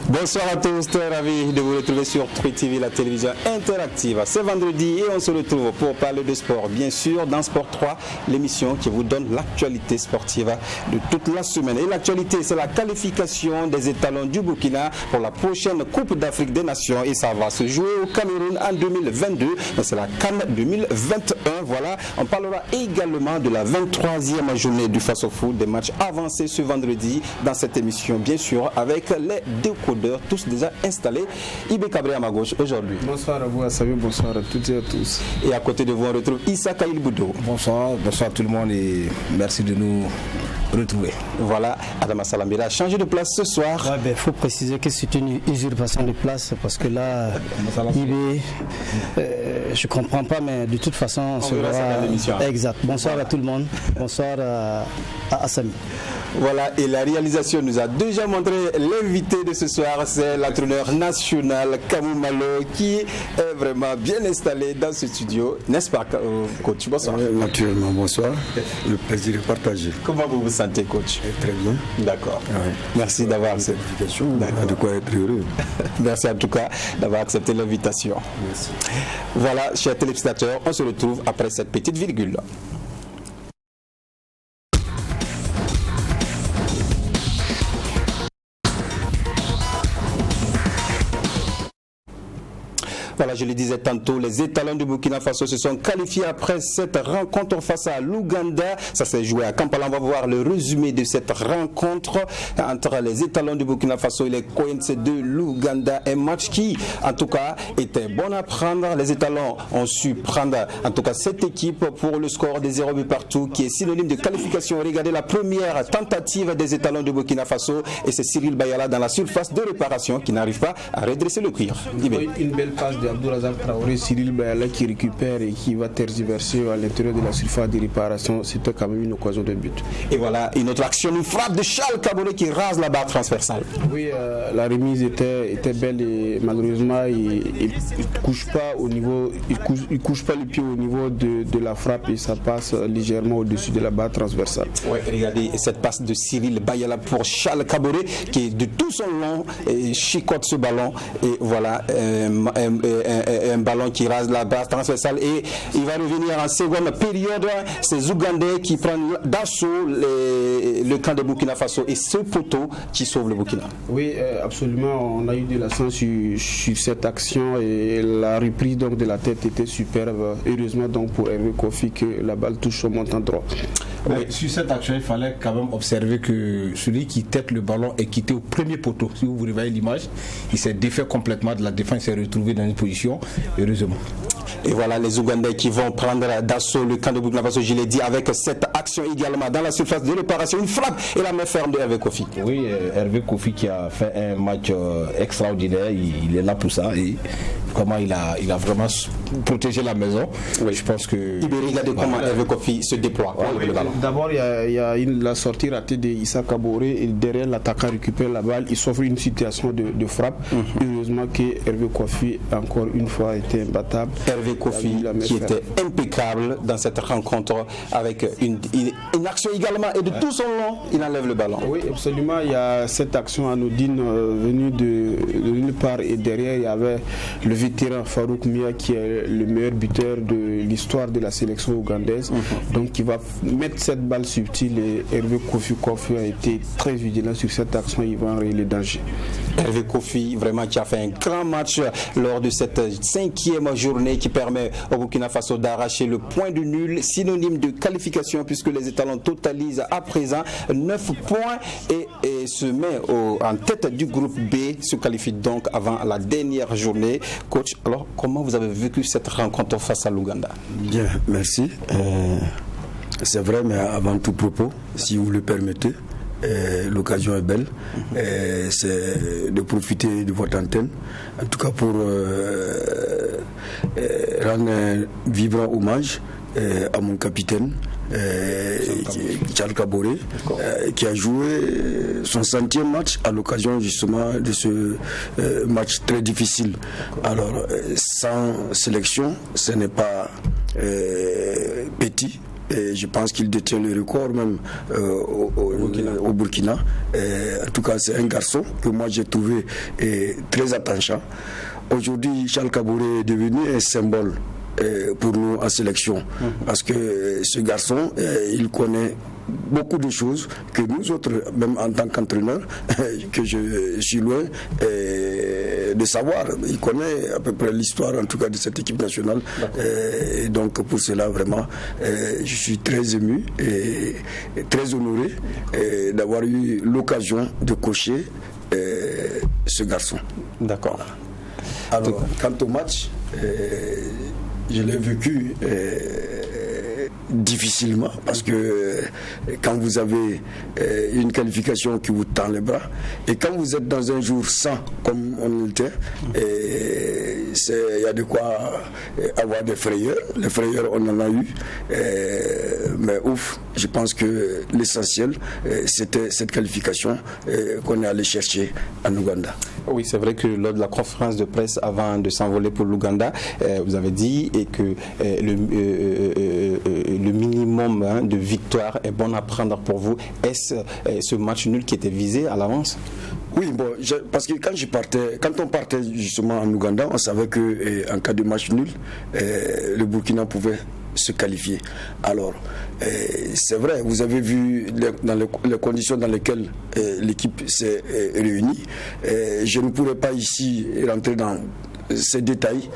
Bonsoir à tous, très ravi de vous retrouver sur Truc TV, la télévision interactive. C'est vendredi et on se retrouve pour parler de sport, bien sûr, dans Sport 3, l'émission qui vous donne l'actualité sportive de toute la semaine. Et l'actualité, c'est la qualification des étalons du Burkina pour la prochaine Coupe d'Afrique des Nations. Et ça va se jouer au Cameroun en 2022. C'est la CAN 2021. Voilà, on parlera également de la 23e journée du Face au Foot, des matchs avancés ce vendredi dans cette émission, bien sûr, avec les décodeurs, tous déjà installés. Ibé Cabré à ma gauche aujourd'hui. Bonsoir à vous, Assavi, bonsoir à toutes et à tous. Et à côté de vous, on retrouve Issa Kaïl Boudou. Bonsoir tout le monde et merci de nous retrouver. Voilà, Adama Salambira a changé de place ce soir. Il faut préciser que c'est une usurpation de place parce que là, Ibé, je comprends pas, mais de toute façon, on se verra. Exact. Bonsoir à tout le monde. Bonsoir à Assami. Voilà, et la réalisation nous a déjà montré l'invité de ce soir, c'est l'entraîneur national Kamou Malo qui est vraiment bien installé dans ce studio, n'est-ce pas, coach? Bonsoir. Naturellement, bonsoir. Le plaisir est partagé. Comment vous vous sentez, coach? Très bien. D'accord. Ouais. Merci d'avoir accepté l'invitation. De quoi être heureux. Merci en tout cas d'avoir accepté l'invitation. Merci. Voilà, chers téléspectateurs, on se retrouve après cette petite virgule. Voilà, je le disais tantôt, les étalons du Burkina Faso se sont qualifiés après cette rencontre face à l'Ouganda. Ça s'est joué à Kampala. On va voir le résumé de cette rencontre entre les étalons du Burkina Faso et les Coins de l'Ouganda. Un match qui, en tout cas, était bon à prendre. Les étalons ont su prendre, en tout cas, cette équipe pour le score des 0 buts partout, qui est synonyme de qualification. Regardez la première tentative des étalons du Burkina Faso et c'est Cyril Bayala dans la surface de réparation qui n'arrive pas à redresser le cuir. Une belle passe de Abdourazak Traoré, Cyril Bayala qui récupère et qui va tergiverser à l'intérieur de la surface de réparation. C'était quand même une occasion de but. Et voilà une autre action, une frappe de Charles Kaboré qui rase la barre transversale. Oui, la remise était belle et malheureusement il ne couche pas au niveau, il couche pas le pied au niveau de la frappe et ça passe légèrement au-dessus de la barre transversale. Ouais, regardez cette passe de Cyril Bayala pour Charles Kaboré qui de tout son long chicote ce ballon et voilà un ballon qui rase la barre transversale et il va revenir en seconde période. C'est Ougandais qui prennent d'assaut le camp de Burkina Faso et ce poteau qui sauve le Burkina. Oui, absolument. On a eu de la chance sur cette action et la reprise donc de la tête était superbe. Heureusement donc pour Hervé Kofi que la balle touche au montant droit. Oui. Sur cette action, il fallait quand même observer que celui qui tête le ballon est quitté au premier poteau. Si vous voyez l'image, il s'est défait complètement de la défense, il s'est retrouvé dans une position, heureusement. Et voilà les Ougandais qui vont prendre d'assaut le camp de Burkina Faso, je l'ai dit, avec cette action également dans la surface de réparation, une frappe et la main ferme de Hervé Kofi. Oui, Hervé Kofi qui a fait un match extraordinaire, il est là pour ça et comment il a vraiment protégé la maison. Oui, je pense que... Regardez comment Hervé Kofi se déploie. Oui, d'abord, il y a la sortie ratée de Issa Kaboré et derrière l'attaquant récupère la balle, il s'offre une situation de frappe. Heureusement que Hervé Kofi encore une fois été imbattable. Hervé Kofi qui était impeccable dans cette rencontre avec une action également et de tout son long il enlève le ballon. Oui, absolument, il y a cette action anodine venue de nulle part et derrière il y avait le vétéran Farouk Mia qui est le meilleur buteur de l'histoire de la sélection ougandaise, donc qui va mettre cette balle subtile et Hervé Kofi a été très vigilant sur cette action, il va enrayer les dangers. Hervé Kofi vraiment qui a fait un grand match lors de cette 5e journée qui permet au Burkina Faso d'arracher le point de nul, synonyme de qualification puisque les étalons totalisent à présent 9 points et se met en tête du groupe B, se qualifie donc avant la dernière journée. Coach, alors comment vous avez vécu cette rencontre face à l'Ouganda? Bien, merci. C'est vrai, mais avant tout propos, si vous le permettez, l'occasion est belle, c'est de profiter de votre antenne, en tout cas pour rendre un vibrant hommage à mon capitaine Charles Kaboré, qui a joué son 100e match à l'occasion justement de ce match très difficile. Alors sans sélection, ce n'est pas petit Et je pense qu'il détient le record même au Burkina. En tout cas, c'est un garçon que moi j'ai trouvé très attachant. Aujourd'hui, Charles Kabouré est devenu un symbole pour nous en sélection. Parce que ce garçon, il connaît beaucoup de choses que nous autres, même en tant qu'entraîneur, que je suis loin de savoir. Il connaît à peu près l'histoire, en tout cas, de cette équipe nationale. Et donc, pour cela, vraiment, je suis très ému et très honoré d'avoir eu l'occasion de coacher ce garçon. D'accord. Alors, quant au match, je l'ai vécu difficilement parce que quand vous avez une qualification qui vous tend les bras et quand vous êtes dans un jour sans comme on était, il y a de quoi avoir des frayeurs. Les frayeurs on en a eu, mais ouf, je pense que l'essentiel c'était cette qualification qu'on est allé chercher en Ouganda. Oui, c'est vrai que lors de la conférence de presse avant de s'envoler pour l'Ouganda, vous avez dit que le minimum de victoire est bon à prendre pour vous. Est-ce ce match nul qui était visé à l'avance? Oui, bon, parce que quand on partait justement en Ouganda, on savait que en cas de match nul, le Burkina pouvait se qualifier. Alors, c'est vrai, vous avez vu dans les conditions dans lesquelles l'équipe s'est réunie. Je ne pourrais pas ici rentrer dans ces détails.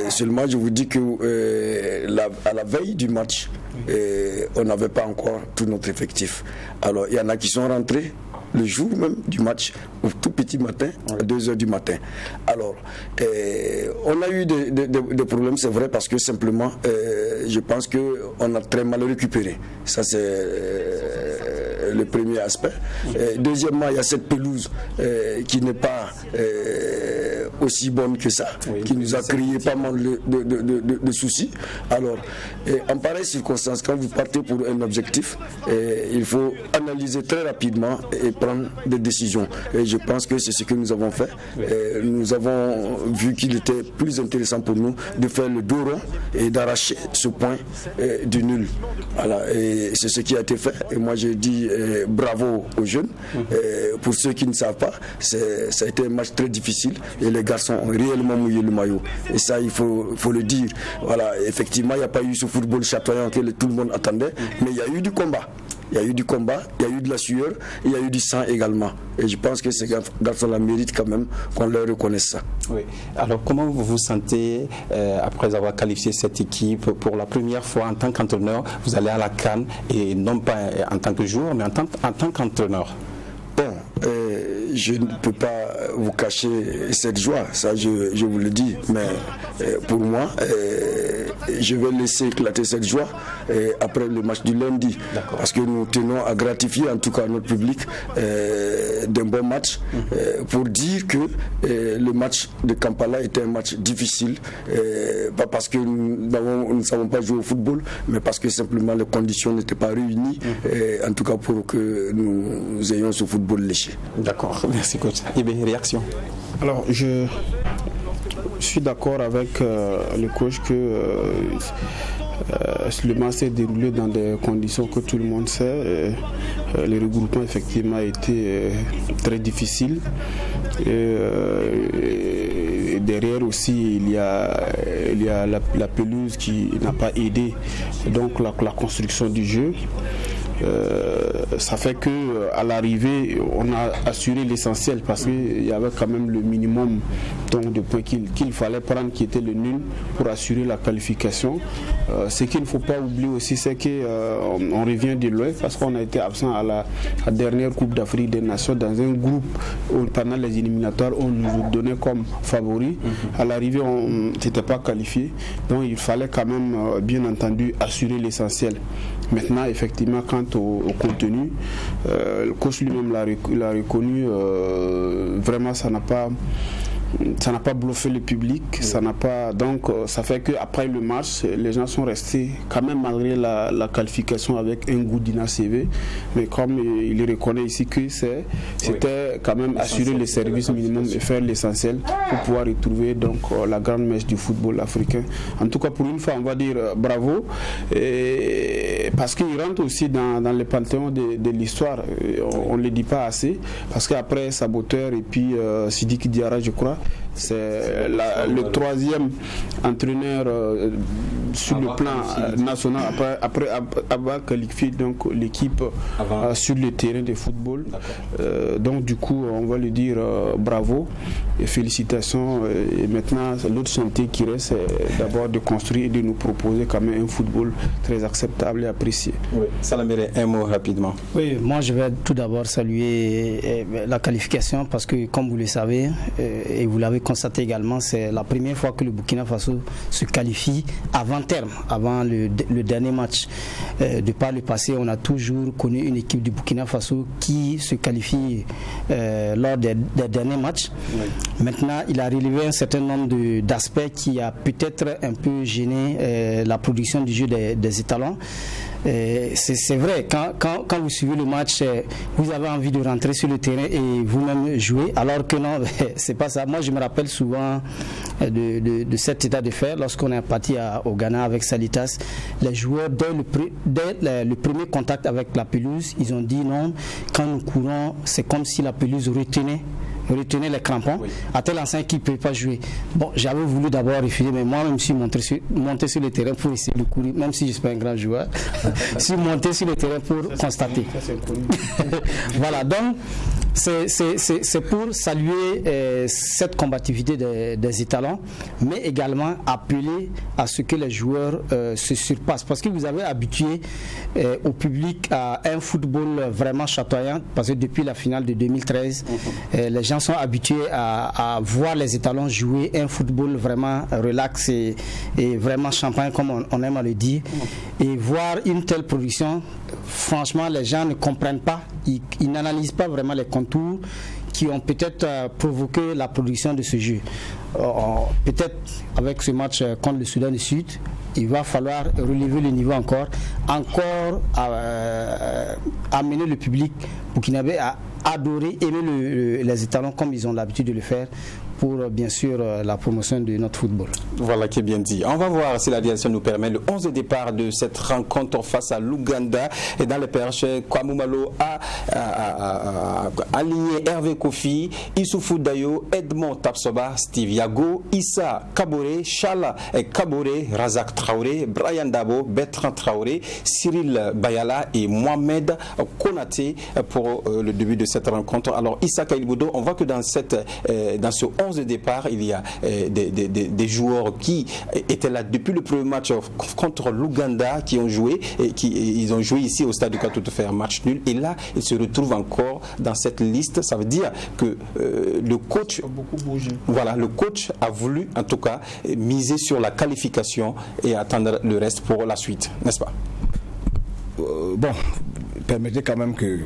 Seulement, je vous dis que à la veille du match, on n'avait pas encore tout notre effectif. Alors, il y en a qui sont rentrés le jour même du match, au tout petit matin, à 2h du matin. Alors, on a eu des problèmes, c'est vrai, parce que simplement, je pense qu'on a très mal récupéré. Ça, c'est le premier aspect. Deuxièmement, il y a cette pelouse qui n'est pas aussi bonne que ça, qui nous a créé pas mal de soucis. Alors, en pareille circonstance, quand vous partez pour un objectif, il faut analyser très rapidement et prendre des décisions. Et je pense que c'est ce que nous avons fait. Nous avons vu qu'il était plus intéressant pour nous de faire le dos rond et d'arracher ce point du nul. Voilà. Et c'est ce qui a été fait. Et moi, je dis bravo aux jeunes. Pour ceux qui ne savent pas, ça a été un match très difficile et les garçons ont réellement mouillé le maillot. Et ça, il faut le dire. Voilà. Effectivement, il n'y a pas eu ce football chatoyant que tout le monde attendait, mais il y a eu du combat. Il y a eu du combat, il y a eu de la sueur, il y a eu du sang également. Et je pense que ces garçons-là méritent quand même qu'on leur reconnaisse ça. Oui. Alors, comment vous vous sentez après avoir qualifié cette équipe pour la première fois en tant qu'entraîneur? Vous allez à la CAN et non pas en tant que joueur, mais en tant qu'entraîneur. Bon, je ne peux pas vous cacher cette joie, ça je vous le dis, mais pour moi, je vais laisser éclater cette joie après le match du lundi, parce que nous tenons à gratifier en tout cas notre public d'un bon match, pour dire que le match de Kampala était un match difficile, pas parce que nous ne savons pas jouer au football, mais parce que simplement les conditions n'étaient pas réunies, en tout cas pour que nous ayons ce football léché. D'accord, merci coach. Et bien, réaction? Alors, je suis d'accord avec le coach que le match s'est déroulé dans des conditions que tout le monde sait. Le regroupement effectivement a été très difficile. Et derrière aussi il y a la pelouse qui n'a pas aidé donc la construction du jeu. Ça fait que à l'arrivée on a assuré l'essentiel parce qu'il y avait quand même le minimum donc, de points qu'il fallait prendre qui était le nul pour assurer la qualification. Ce qu'il ne faut pas oublier aussi c'est qu'on revient de loin parce qu'on a été absent à la dernière Coupe d'Afrique des Nations dans un groupe où pendant les éliminatoires on nous donnait comme favoris. À l'arrivée on n'était pas qualifié, donc il fallait quand même bien entendu assurer l'essentiel. Maintenant effectivement quant au contenu, le coach lui-même l'a reconnu, vraiment ça n'a pas ça n'a pas bluffé le public, ça n'a pas, donc ça fait qu'après le match, les gens sont restés quand même malgré la qualification avec un goût d'inachevé, mais comme il reconnaît ici que c'était quand même assurer le service minimum et faire l'essentiel pour pouvoir retrouver donc la grande mèche du football africain. En tout cas, pour une fois, on va dire bravo, parce qu'il rentre aussi dans le panthéon de l'histoire. On ne le dit pas assez, parce qu'après Saboteur et puis Sidiki Diarra, je crois, c'est le 3e entraîneur sur le plan national après avoir qualifié donc l'équipe sur le terrain de football. Donc du coup on va lui dire bravo et félicitations, et maintenant l'autre chantier qui reste, c'est d'abord de construire et de nous proposer quand même un football très acceptable et apprécié. Salaméré, un mot rapidement. Oui, moi je vais tout d'abord saluer la qualification, parce que comme vous le savez et vous l'avez constaté également, c'est la première fois que le Burkina Faso se qualifie avant terme, avant le dernier match. De par le passé, on a toujours connu une équipe du Burkina Faso qui se qualifie lors des derniers matchs. Maintenant, il a relevé un certain nombre d'aspects qui a peut-être un peu gêné la production du jeu des étalons. C'est vrai, quand vous suivez le match, vous avez envie de rentrer sur le terrain et vous-même jouer, alors que non, c'est pas ça. Moi, je me rappelle souvent de cet état de fait lorsqu'on est parti au Ghana avec Salitas. Les joueurs, dès le premier contact avec la pelouse, ils ont dit non, quand nous courons, c'est comme si la pelouse retenait les crampons, à tel enseigne qu'il ne peut pas jouer. Bon, j'avais voulu d'abord refuser, mais moi-même je suis monté sur le terrain pour essayer de courir, même si je ne suis pas un grand joueur. Je suis monté sur le terrain pour constater. Voilà, donc c'est pour saluer cette combativité des étalons, mais également appeler à ce que les joueurs se surpassent, parce que vous avez habitué au public à un football vraiment chatoyant, parce que depuis la finale de 2013, les gens sont habitués à voir les étalons jouer un football vraiment relax et vraiment champagne, comme on aime à le dire, et voir une telle production, franchement les gens ne comprennent pas, ils n'analysent pas vraiment les contours qui ont peut-être provoqué la production de ce jeu. Peut-être avec ce match contre le Soudan du Sud, il va falloir relever le niveau encore amener le public burkinabé à adorer, aimer les étalons comme ils ont l'habitude de le faire, pour bien sûr la promotion de notre football. Voilà qui est bien dit. On va voir si la direction nous permet le 11 de départ de cette rencontre face à l'Ouganda. Et dans les perches, Kwamumalo a aligné Hervé Kofi, Issoufou Dayo, Edmond Tapsoba, Steve Yago, Issa Kabore, Chala Kabore, Razak Traoré, Brian Dabo, Bertrand Traoré, Cyril Bayala et Mohamed Konaté pour le début de cette rencontre. Alors Issa Kailboudo, on voit que dans ce 11 de départ, il y a des joueurs qui étaient là depuis le premier match contre l'Ouganda, qui ont joué, ils ont joué ici au stade du Katoto, fait un match nul, et là ils se retrouvent encore dans cette liste. Ça veut dire que le coach a voulu en tout cas miser sur la qualification et attendre le reste pour la suite, n'est-ce pas? Bon, permettez quand même que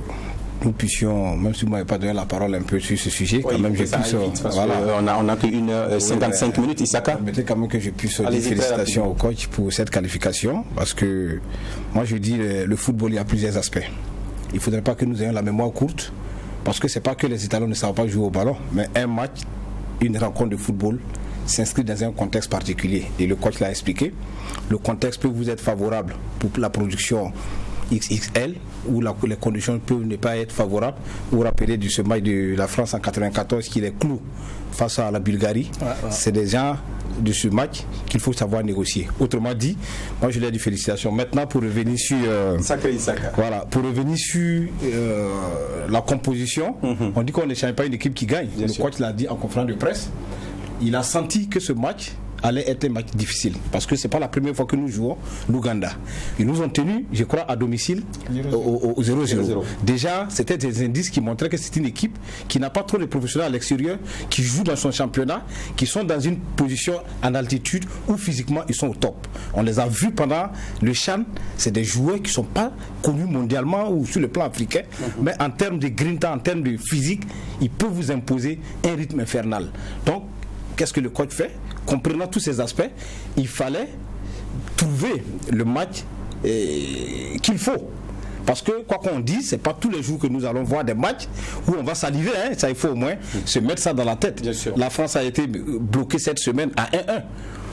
nous puissions, même si vous ne m'avez pas donné la parole un peu sur ce sujet, quand même je puisse... on n'a que 1h55 minutes, Issaka. Permettez quand même que je puisse dire félicitations au coach pour cette qualification, parce que moi je dis le football, il y a plusieurs aspects. Il ne faudrait pas que nous ayons la mémoire courte, parce que ce n'est pas que les Italiens ne savent pas jouer au ballon, mais un match, une rencontre de football s'inscrit dans un contexte particulier. Et le coach l'a expliqué. Le contexte peut vous être favorable pour la production XXL, où les conditions peuvent ne pas être favorables. Vous vous rappelez de ce match de la France en 94 qui est clou face à la Bulgarie. C'est des gens de ce match qu'il faut savoir négocier. Autrement dit, moi je lui ai dit félicitations. Maintenant pour revenir sur pour revenir sur la composition, on dit qu'on ne change pas une équipe qui gagne. Le coach l'a dit en conférence de presse. Il a senti que ce match allait être un match difficile. Parce que ce n'est pas la première fois que nous jouons l'Ouganda. Ils nous ont tenus, je crois, à domicile au 0-0. Déjà, c'était des indices qui montraient que c'est une équipe qui n'a pas trop de professionnels à l'extérieur, qui joue dans son championnat, qui sont dans une position en altitude où physiquement ils sont au top. On les a vus pendant le CHAN. C'est des joueurs qui ne sont pas connus mondialement ou sur le plan africain, mais en termes de grinta, en termes de physique, ils peuvent vous imposer un rythme infernal. Donc, qu'est-ce que le coach fait? Comprenant tous ces aspects, il fallait trouver le match qu'il faut. Parce que, quoi qu'on dise, ce n'est pas tous les jours que nous allons voir des matchs où on va saliver. Ça, il faut au moins se mettre ça dans la tête. La France a été bloquée cette semaine à 1-1.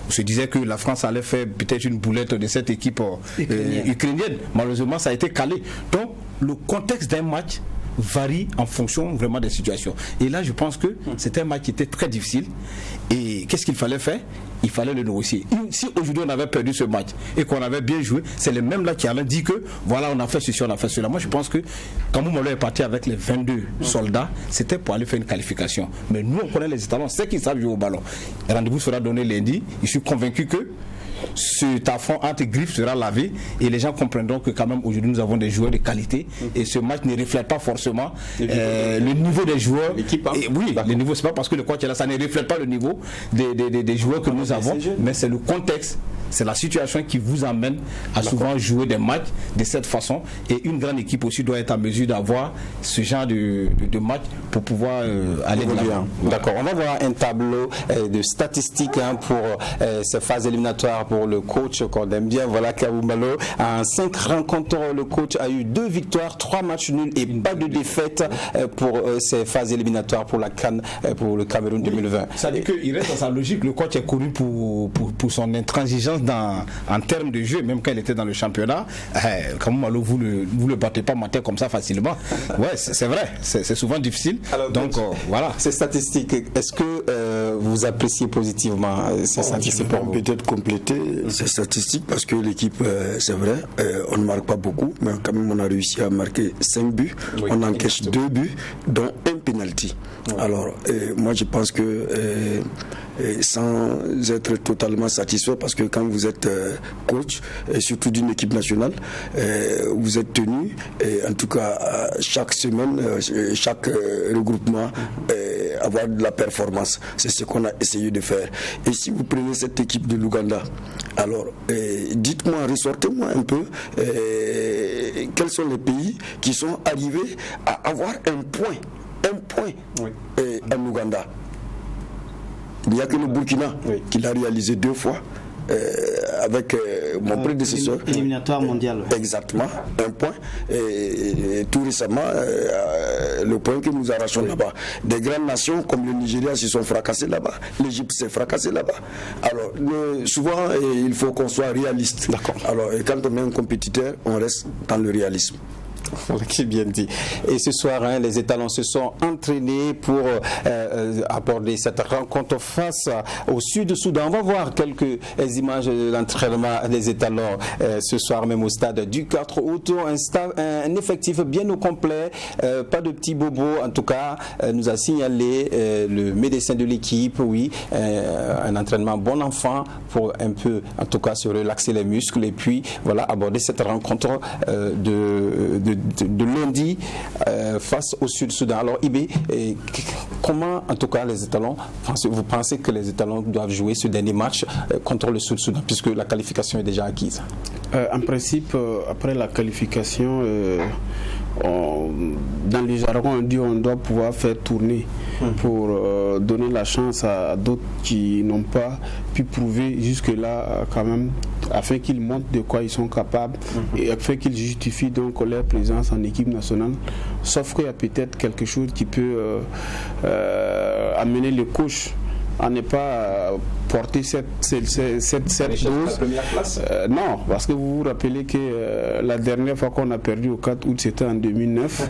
On se disait que la France allait faire peut-être une boulette de cette équipe ukrainienne. Malheureusement, ça a été calé. Donc, le contexte d'un match varie en fonction vraiment des situations. Et là, je pense que c'était un match qui était très difficile. Et qu'est-ce qu'il fallait faire? Il fallait le négocier. Si aujourd'hui on avait perdu ce match et qu'on avait bien joué, c'est les mêmes là qui allaient dire que voilà, on a fait ceci, on a fait cela. Moi, je pense que quand Moumalo est parti avec les 22 soldats, c'était pour aller faire une qualification. Mais nous, on connaît les Italiens, c'est qu'ils savent jouer au ballon. Le rendez-vous sera donné lundi. Je suis convaincu que cet affront entre griffes sera lavé et les gens comprendront que quand même aujourd'hui nous avons des joueurs de qualité et ce match ne reflète pas forcément le niveau des joueurs. Oui, le niveau, c'est pas parce que le coach est là, ça ne reflète pas le niveau des joueurs que nous avons, mais c'est le contexte, c'est la situation qui vous amène à souvent jouer des matchs de cette façon, et une grande équipe aussi doit être en mesure d'avoir ce genre de match pour pouvoir aller de l'avant. D'accord, on va voir un tableau de statistiques pour ces phases éliminatoires pour le coach qu'on aime bien. Voilà, Kabou Malo, en 5 rencontres, le coach a eu 2 victoires, 3 matchs nuls et pas de défaite pour ces phases éliminatoires pour la CAN, pour le Cameroun 2020. Ça veut dire qu'il reste dans sa logique. Le coach est connu pour son intransigeance en termes de jeu, même quand il était dans le championnat. Kabou Malo, vous le battez pas matin comme ça facilement. Ouais, c'est vrai, c'est souvent difficile. Alors, donc voilà. Ces statistiques, est-ce que vous appréciez positivement ces statistiques? Peut-être compléter ces statistiques parce que l'équipe, c'est vrai, on ne marque pas beaucoup, mais quand même on a réussi à marquer 5 buts, on encaisse 2 buts, dont un penalty. Alors, moi je pense que sans être totalement satisfait, parce que quand vous êtes coach, surtout d'une équipe nationale, vous êtes tenu, en tout cas chaque semaine, chaque regroupement, avoir de la performance. C'est ce qu'on a essayé de faire. Et si vous prenez cette équipe de l'Ouganda, alors dites-moi, ressortez-moi un peu quels sont les pays qui sont arrivés à avoir un point en Ouganda. Il n'y a que le Burkina qui l'a réalisé 2 fois. Avec mon prédécesseur. Éliminatoire mondial. Exactement, un point. Et tout récemment, le point que nous arrachons là-bas. Des grandes nations comme le Nigeria se sont fracassées là-bas. L'Égypte s'est fracassée là-bas. Alors, souvent, il faut qu'on soit réaliste. D'accord. Alors, quand on est un compétiteur, on reste dans le réalisme. C'est bien dit. Et ce soir, les étalons se sont entraînés pour aborder cette rencontre face au Sud-Soudan. On va voir quelques images de l'entraînement des étalons ce soir, même au stade du 4 août. Un effectif bien au complet, pas de petits bobos. En tout cas, nous a signalé le médecin de l'équipe, un entraînement bon enfant pour un peu, en tout cas, se relaxer les muscles et puis voilà, aborder cette rencontre de lundi face au Sud-Soudan. Alors Ibé, comment en tout cas les étalons, vous pensez que les étalons doivent jouer ce dernier match contre le Sud-Soudan puisque la qualification est déjà acquise? En principe, après la qualification, dans les jargons on dit on doit pouvoir faire tourner pour donner la chance à d'autres qui n'ont pas pu prouver jusque-là quand même, afin qu'ils montrent de quoi ils sont capables et afin qu'ils justifient donc leur présence en équipe nationale. Sauf qu'il y a peut-être quelque chose qui peut amener le coach à ne pas porter cette dose. Non, parce que vous vous rappelez que la dernière fois qu'on a perdu au 4 août, c'était en 2009.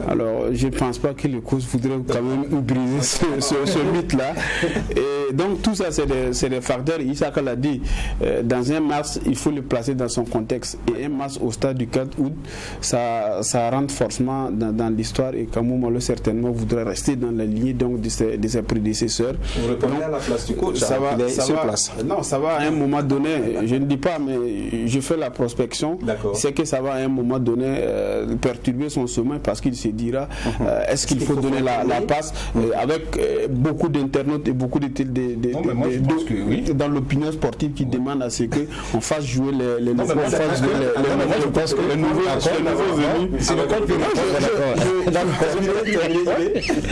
Alors, je ne pense pas que le coach voudrait quand même briser ce mythe-là. Et Et donc tout ça, c'est des facteurs. Issaka l'a dit, dans un match, il faut le placer dans son contexte. Et un match au stade du 4 août, ça rentre forcément dans l'histoire, et Kamou Malo certainement voudrait rester dans la lignée donc, de ses prédécesseurs. Vous répondez à la place du coach, ça va à un moment donné, je ne dis pas, mais je fais la prospection, c'est que ça va à un moment donné perturber son sommeil, parce qu'il se dira est-ce qu'il faut donner la passe avec beaucoup d'internautes et beaucoup de dans l'opinion sportive qui demandent à ce qu'on fasse jouer les nouveaux venus.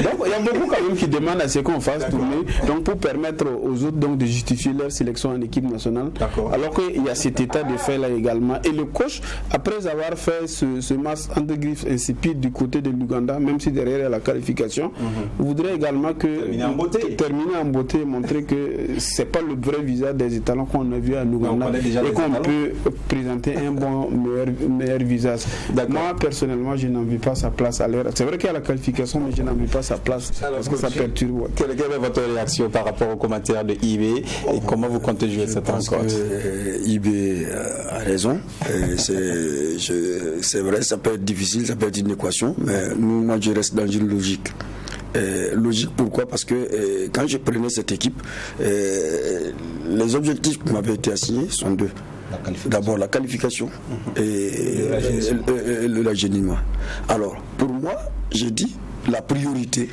Donc il y a beaucoup quand même qui demandent à ce qu'on fasse tourner, donc pour permettre aux autres donc de justifier leur sélection en équipe nationale. Alors qu'il y a cet état de fait là également. Et le coach, après avoir fait ce match entre griffes insipide du côté de l'Ouganda, même si derrière il y a la qualification, voudrait également terminer en beauté, montrer que c'est pas le vrai visage des étalons qu'on a vu à l'Ouganda et qu'on peut présenter un bon meilleur visage. Moi personnellement, je n'en veux pas sa place à l'heure. C'est vrai qu'il y a la qualification, mais je n'en veux pas sa place parce que ça perturbe. Quelle est votre réaction par rapport aux commentaires de IB et comment vous comptez jouer cette rencontre? IB a raison. C'est vrai, ça peut être difficile, ça peut être une équation, mais moi je reste dans une logique. Logique pourquoi? Parce que quand je prenais cette équipe, les objectifs qui m'avaient été assignés sont deux. D'abord la qualification et le rajeunissement. Alors pour moi, j'ai dit la priorité,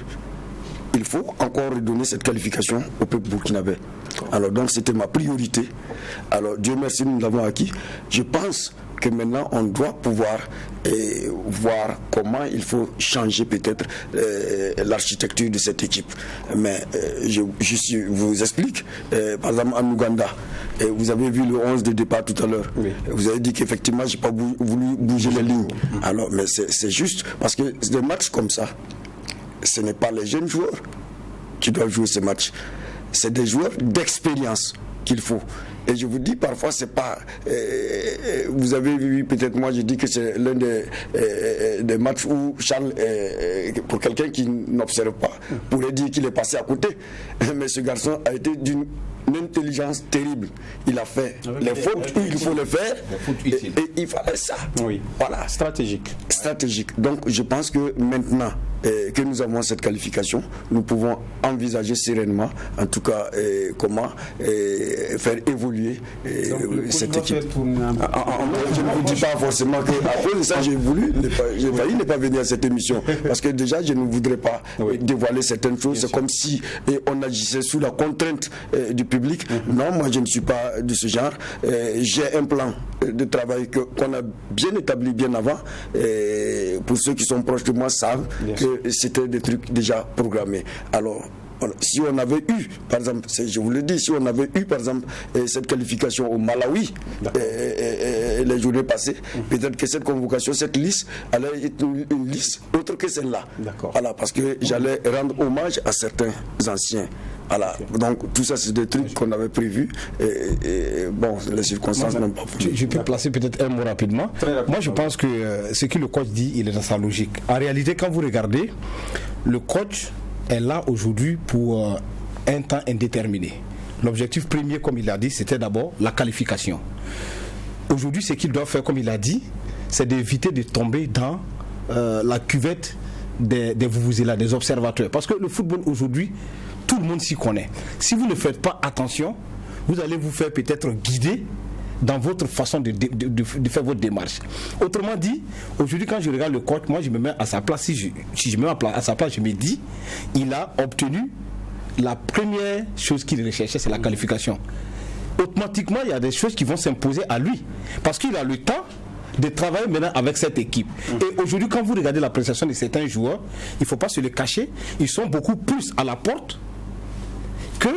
il faut encore redonner cette qualification au peuple burkinabé. Alors donc c'était ma priorité. Alors Dieu merci, nous l'avons acquis. Je pense que maintenant on doit pouvoir voir comment il faut changer peut-être l'architecture de cette équipe. Mais je vous explique, par exemple en Ouganda, vous avez vu le 11 de départ tout à l'heure. Vous avez dit qu'effectivement j'ai pas voulu bouger les lignes. Alors mais c'est juste parce que des matchs comme ça, ce n'est pas les jeunes joueurs qui doivent jouer ces matchs, c'est des joueurs d'expérience qu'il faut. Et je vous dis, parfois, c'est pas. Vous avez vu, peut-être, moi, je dis que c'est l'un des matchs où Charles, pour quelqu'un qui n'observe pas, pourrait dire qu'il est passé à côté. Mais ce garçon a été d'une intelligence terrible. Il a fait les fautes où il faut le faire. Et il fallait ça. Oui. Voilà. Stratégique. Donc, je pense que maintenant que nous avons cette qualification, nous pouvons envisager sereinement, en tout cas, comment faire évoluer cette équipe. Je ne vous dis pas forcément que à cause de ça, j'ai failli ne pas venir à cette émission, parce que déjà, je ne voudrais pas dévoiler certaines choses. C'est comme si on agissait sous la contrainte du public. Non, moi, je ne suis pas de ce genre. J'ai un plan de travail qu'on a bien établi bien avant. Pour ceux qui sont proches de moi savent que c'était des trucs déjà programmés. Alors, si on avait eu, par exemple, je vous le dis, si on avait eu, par exemple, cette qualification au Malawi les journées passées, peut-être que cette convocation, cette liste, allait être une liste autre que celle-là. Voilà, parce que j'allais rendre hommage à certains anciens. Voilà. Donc tout ça c'est des trucs qu'on avait prévus et bon, les circonstances n'ont pas pu. Je peux placer peut-être un mot rapidement. Moi je pense que ce que le coach dit, il est dans sa logique. En réalité, quand vous regardez, le coach est là aujourd'hui pour un temps indéterminé. L'objectif premier, comme il a dit, c'était d'abord la qualification. Aujourd'hui, ce qu'il doit faire, comme il a dit, c'est d'éviter de tomber dans la cuvette des vuvuzelas, des observateurs. Parce que le football aujourd'hui, tout le monde s'y connaît. Si vous ne faites pas attention, vous allez vous faire peut-être guider dans votre façon de faire votre démarche. Autrement dit, aujourd'hui quand je regarde le coach, moi je me mets à sa place. Si je me mets à sa place, je me dis, il a obtenu la première chose qu'il recherchait, c'est la qualification. Automatiquement, il y a des choses qui vont s'imposer à lui. Parce qu'il a le temps de travailler maintenant avec cette équipe. Et aujourd'hui, quand vous regardez la prestation de certains joueurs, il ne faut pas se le cacher, ils sont beaucoup plus à la porte que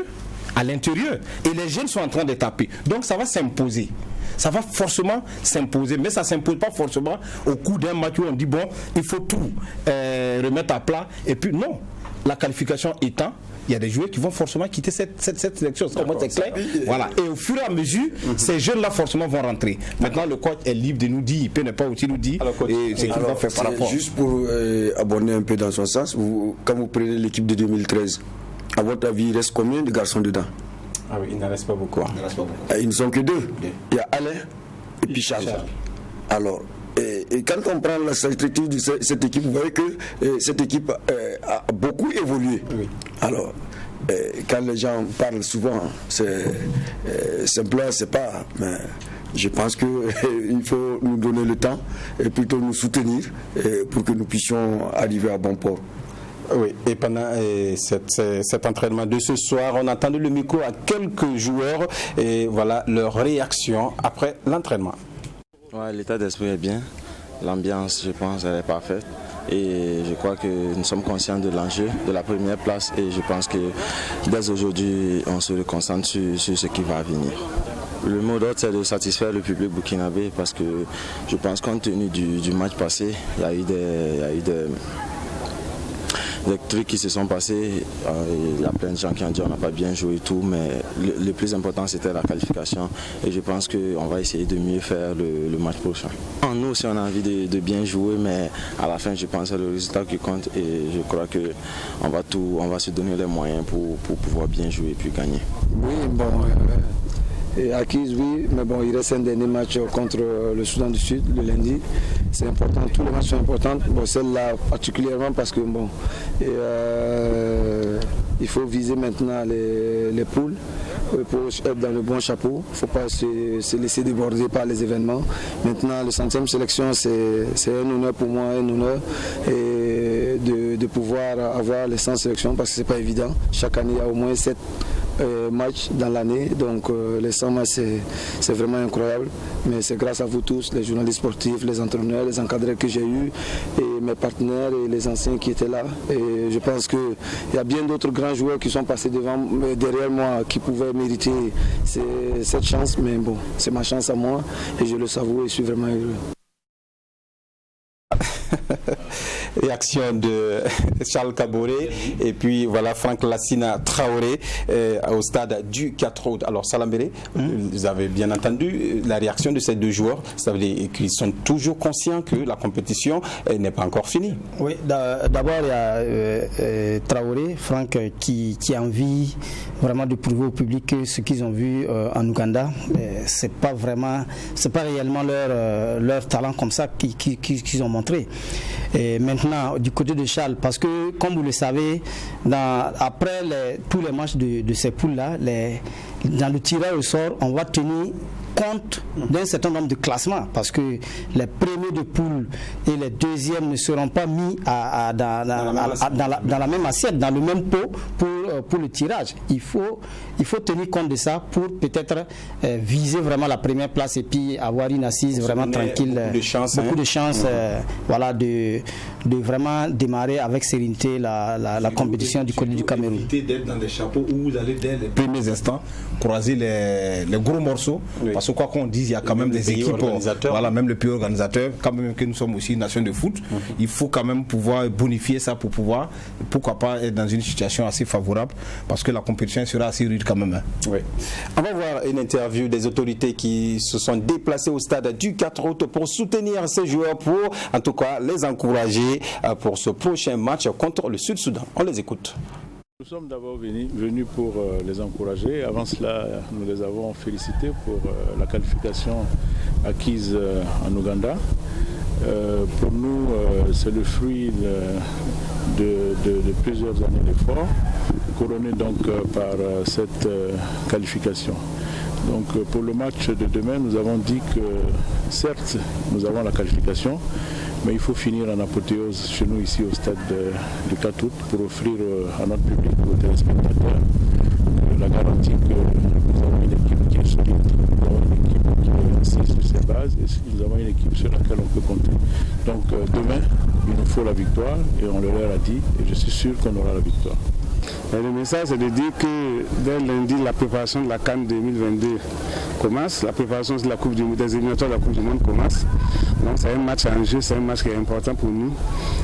à l'intérieur. Et les jeunes sont en train de taper. Donc ça va s'imposer. Ça va forcément s'imposer. Mais ça ne s'impose pas forcément au coup d'un match où on dit, bon, il faut tout remettre à plat. Et puis non, la qualification étant, il y a des joueurs qui vont forcément quitter cette sélection. C'est clair. Voilà. Et au fur et à mesure, ces jeunes-là forcément vont rentrer. Maintenant, le coach est libre de nous dire, il peut ne pas aussi nous dire ce qu'il va faire par rapport. Juste pour abonder un peu dans son sens, quand vous prenez l'équipe de 2013, votre avis, il reste combien de garçons dedans? Ah oui, il n'en reste pas beaucoup. Ils ne sont que deux. Il y a Alain et puis Charles. Alors, et quand on prend la stratégie de cette équipe, vous voyez que cette équipe a beaucoup évolué. Oui. Alors, quand les gens parlent souvent, c'est simplement, c'est pas. Mais je pense qu'il faut nous donner le temps et plutôt nous soutenir pour que nous puissions arriver à bon port. Oui, et pendant cet entraînement de ce soir, on a tendu le micro à quelques joueurs et voilà leur réaction après l'entraînement. Ouais, l'état d'esprit est bien, l'ambiance, je pense, elle est parfaite. Et je crois que nous sommes conscients de l'enjeu de la première place et je pense que dès aujourd'hui, on se concentre sur ce qui va venir. Le mot d'ordre, c'est de satisfaire le public burkinabé parce que je pense compte tenu du match passé, il y a eu des trucs qui se sont passés, il y a plein de gens qui ont dit on n'a pas bien joué et tout, mais le plus important c'était la qualification et je pense qu'on va essayer de mieux faire le match prochain. Nous aussi on a envie de bien jouer, mais à la fin je pense que c'est le résultat qui compte et je crois qu'on va se donner les moyens pour pouvoir bien jouer et puis gagner. Oui, bon, acquise, oui, mais bon, il reste un dernier match contre le Soudan du Sud le lundi. C'est important, tous les matchs sont importants. Bon, celle-là particulièrement parce que bon, il faut viser maintenant les poules pour être dans le bon chapeau. Il ne faut pas se laisser déborder par les événements. Maintenant, le 100e sélection, c'est un honneur pour moi, un honneur et de pouvoir avoir les 100 sélections parce que ce n'est pas évident. Chaque année, il y a au moins 7 matchs dans l'année, donc les 100 matchs c'est vraiment incroyable, mais c'est grâce à vous tous, les journalistes sportifs, les entraîneurs, les encadreurs que j'ai eus et mes partenaires et les anciens qui étaient là, et je pense qu'il y a bien d'autres grands joueurs qui sont passés derrière moi qui pouvaient mériter cette chance, mais bon, c'est ma chance à moi et je le savoure et je suis vraiment heureux. Réaction de Charles Kaboré et puis voilà Franck Lassina Traoré au stade du 4 août. Alors Salambéré, vous avez bien entendu la réaction de ces deux joueurs, ça veut dire qu'ils sont toujours conscients que la compétition n'est pas encore finie. Oui, d'abord il y a Traoré, Franck qui a envie vraiment de prouver au public que ce qu'ils ont vu en Ouganda, c'est pas réellement leur talent comme ça qu'ils ont montré. Et maintenant, du côté de Charles, parce que comme vous le savez, après tous les matchs de ces poules-là, dans le tirage au sort, on va tenir compte d'un certain nombre de classements parce que les premiers de poule et les deuxièmes ne seront pas mis dans la même assiette, dans le même pot pour le tirage. Il faut tenir compte de ça pour peut-être viser vraiment la première place et puis avoir une assise vraiment tranquille, beaucoup de chance voilà, de vraiment démarrer avec sérénité la compétition du côté du Cameroun. D'être dans des chapeaux où vous allez dès les premiers instants croiser les gros morceaux. Oui. Parce que quoi qu'on dise, il y a quand même des équipes, voilà, même le pays organisateur, quand même que nous sommes aussi une nation de foot, il faut quand même pouvoir bonifier ça pour pouvoir, pourquoi pas être dans une situation assez favorable, parce que la compétition sera assez rude quand même. Hein. Oui. On va voir une interview des autorités qui se sont déplacées au stade du 4 août pour soutenir ces joueurs, pour en tout cas les encourager pour ce prochain match contre le Sud-Soudan. On les écoute. Nous sommes d'abord venus pour les encourager. Avant cela, nous les avons félicités pour la qualification acquise en Ouganda. Pour nous, c'est le fruit de plusieurs années d'efforts, couronné donc par cette qualification. Donc pour le match de demain, nous avons dit que certes, nous avons la qualification, mais il faut finir en apothéose chez nous ici au stade du 4 août pour offrir à notre public, aux téléspectateurs, la garantie que nous avons une équipe qui est solide, nous avons une équipe qui est assise sur ses bases et nous avons une équipe sur laquelle on peut compter. Donc demain, il nous faut la victoire et on le leur a dit et je suis sûr qu'on aura la victoire. Le message c'est de dire que dès lundi, la préparation de la CAN 2022 commence, la préparation de la Coupe des éliminatoires de la Coupe du Monde commence. Donc c'est un match en jeu, c'est un match qui est important pour nous.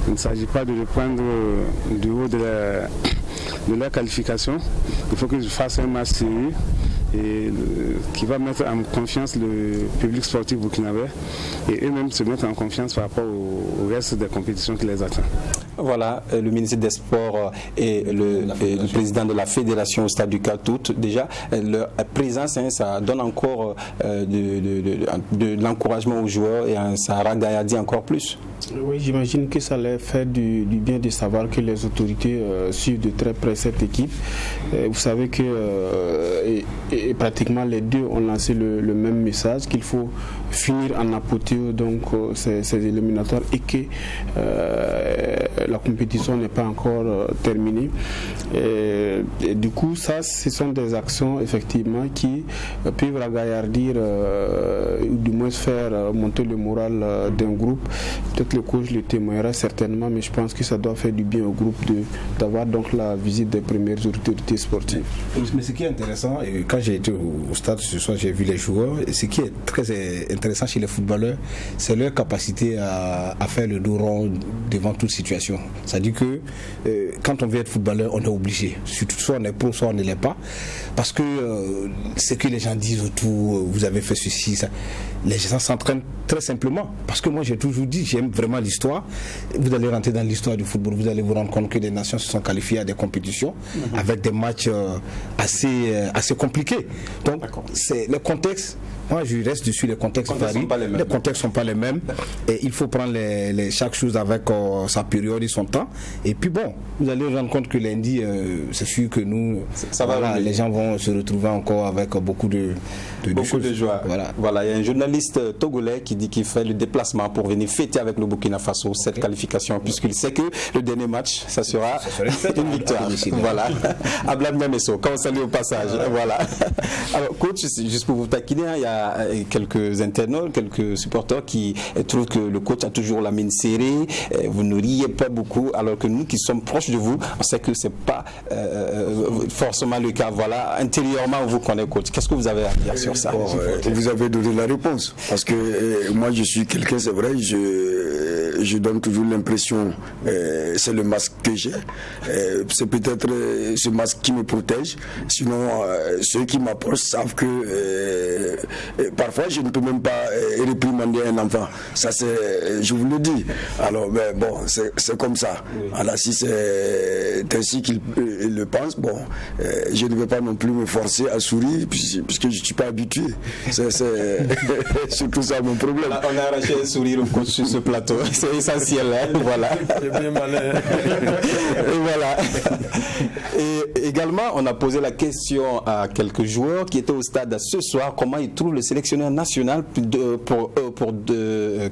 Il ne s'agit pas de le prendre du haut de la qualification. Il faut qu'ils fassent un match sérieux et qui va mettre en confiance le public sportif burkinabé et eux-mêmes se mettre en confiance par rapport au reste des compétitions qui les attendent. Voilà, le ministre des Sports et le président de la fédération au stade du 4 août. Déjà, leur présence, ça donne encore de l'encouragement aux joueurs et ça ragaillardit encore plus. Oui, j'imagine que ça leur fait du bien de savoir que les autorités suivent de très près cette équipe. Vous savez que et pratiquement les deux ont lancé le même message, qu'il faut finir en apothéose donc ces éliminatoires et que la compétition n'est pas encore terminée. Et du coup, ça, ce sont des actions effectivement qui peuvent ragaillardir ou du moins faire monter le moral d'un groupe. Peut-être le coach le témoignera certainement, mais je pense que ça doit faire du bien au groupe d'avoir donc la visite des premières autorités sportives. Mais ce qui est intéressant, et quand j'ai été au stade ce soir, j'ai vu les joueurs, et ce qui est très intéressant chez les footballeurs, c'est leur capacité à faire le dos rond devant toute situation. C'est-à-dire que quand on veut être footballeur, on est obligé. Soit on est pro, soit on ne l'est pas. Parce que ce que les gens disent autour, vous avez fait ceci, ça, les gens s'entraînent très simplement. Parce que moi j'ai toujours dit, j'aime vraiment l'histoire. Vous allez rentrer dans l'histoire du football, vous allez vous rendre compte que des nations se sont qualifiées à des compétitions avec des matchs assez compliqués. Donc c'est le contexte. Moi, je reste dessus, les contextes varient. Les contextes ne sont pas les mêmes. Et il faut prendre chaque chose avec sa période et son temps. Et puis bon, vous allez vous rendre compte que lundi, c'est sûr que nous, les gens vont se retrouver encore avec beaucoup de joie. Voilà, il y a un journaliste togolais qui dit qu'il fait le déplacement pour venir fêter avec le Burkina Faso cette qualification, puisqu'il sait que le dernier match, ça sera une victoire. Voilà. Ablad Memesso, quand on salue au passage. Voilà. Alors, coach, juste pour vous taquiner, il y a quelques internautes, quelques supporters qui trouvent que le coach a toujours la mine serrée, vous ne riez pas beaucoup, alors que nous qui sommes proches de vous, on sait que c'est pas forcément le cas. Voilà, intérieurement, on vous connaît, coach. Qu'est-ce que vous avez à dire sur ça? Vous avez donné la réponse, parce que moi je suis quelqu'un, c'est vrai, je donne toujours l'impression, c'est le masque que j'ai, c'est peut-être ce masque qui me protège, sinon ceux qui m'approchent savent que parfois je ne peux même pas réprimander un enfant, ça c'est, je vous le dis. Alors mais bon, c'est comme ça. Alors si c'est ainsi qu'il le pense, bon, je ne vais pas non plus me forcer à sourire puisque je ne suis pas habitué. C'est surtout ça mon problème. On a arraché un sourire au coach sur ce plateau, c'est essentiel, hein, voilà. C'est bien malin. Et voilà. Et également, on a posé la question à quelques joueurs qui étaient au stade ce soir, comment ils trouvent le sélectionneur national. Pour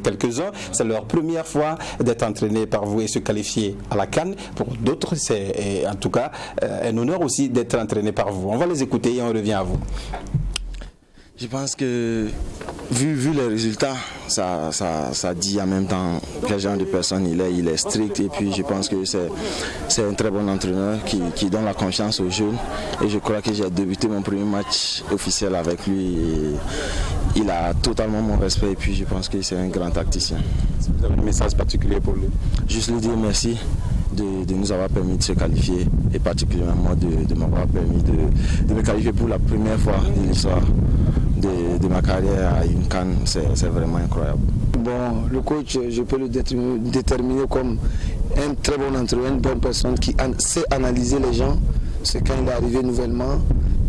quelques-uns, c'est leur première fois d'être entraîné par vous et se qualifier à la CAN. Pour d'autres, c'est en tout cas un honneur aussi d'être entraîné par vous. On va les écouter et on revient à vous. Je pense que, vu les résultats, ça dit en même temps quel genre de personne il est strict. Et puis je pense que c'est un très bon entraîneur qui donne la confiance aux jeunes. Et je crois que j'ai débuté mon premier match officiel avec lui. Et il a totalement mon respect. Et puis je pense que c'est un grand tacticien. Vous avez un message particulier pour lui? Juste lui dire merci de nous avoir permis de se qualifier et particulièrement de m'avoir permis de me qualifier pour la première fois de l'histoire de ma carrière à une CAN. C'est vraiment incroyable. Bon, le coach, je peux le déterminer comme un très bon entraîneur, une bonne personne qui sait analyser les gens. C'est quand il est arrivé nouvellement.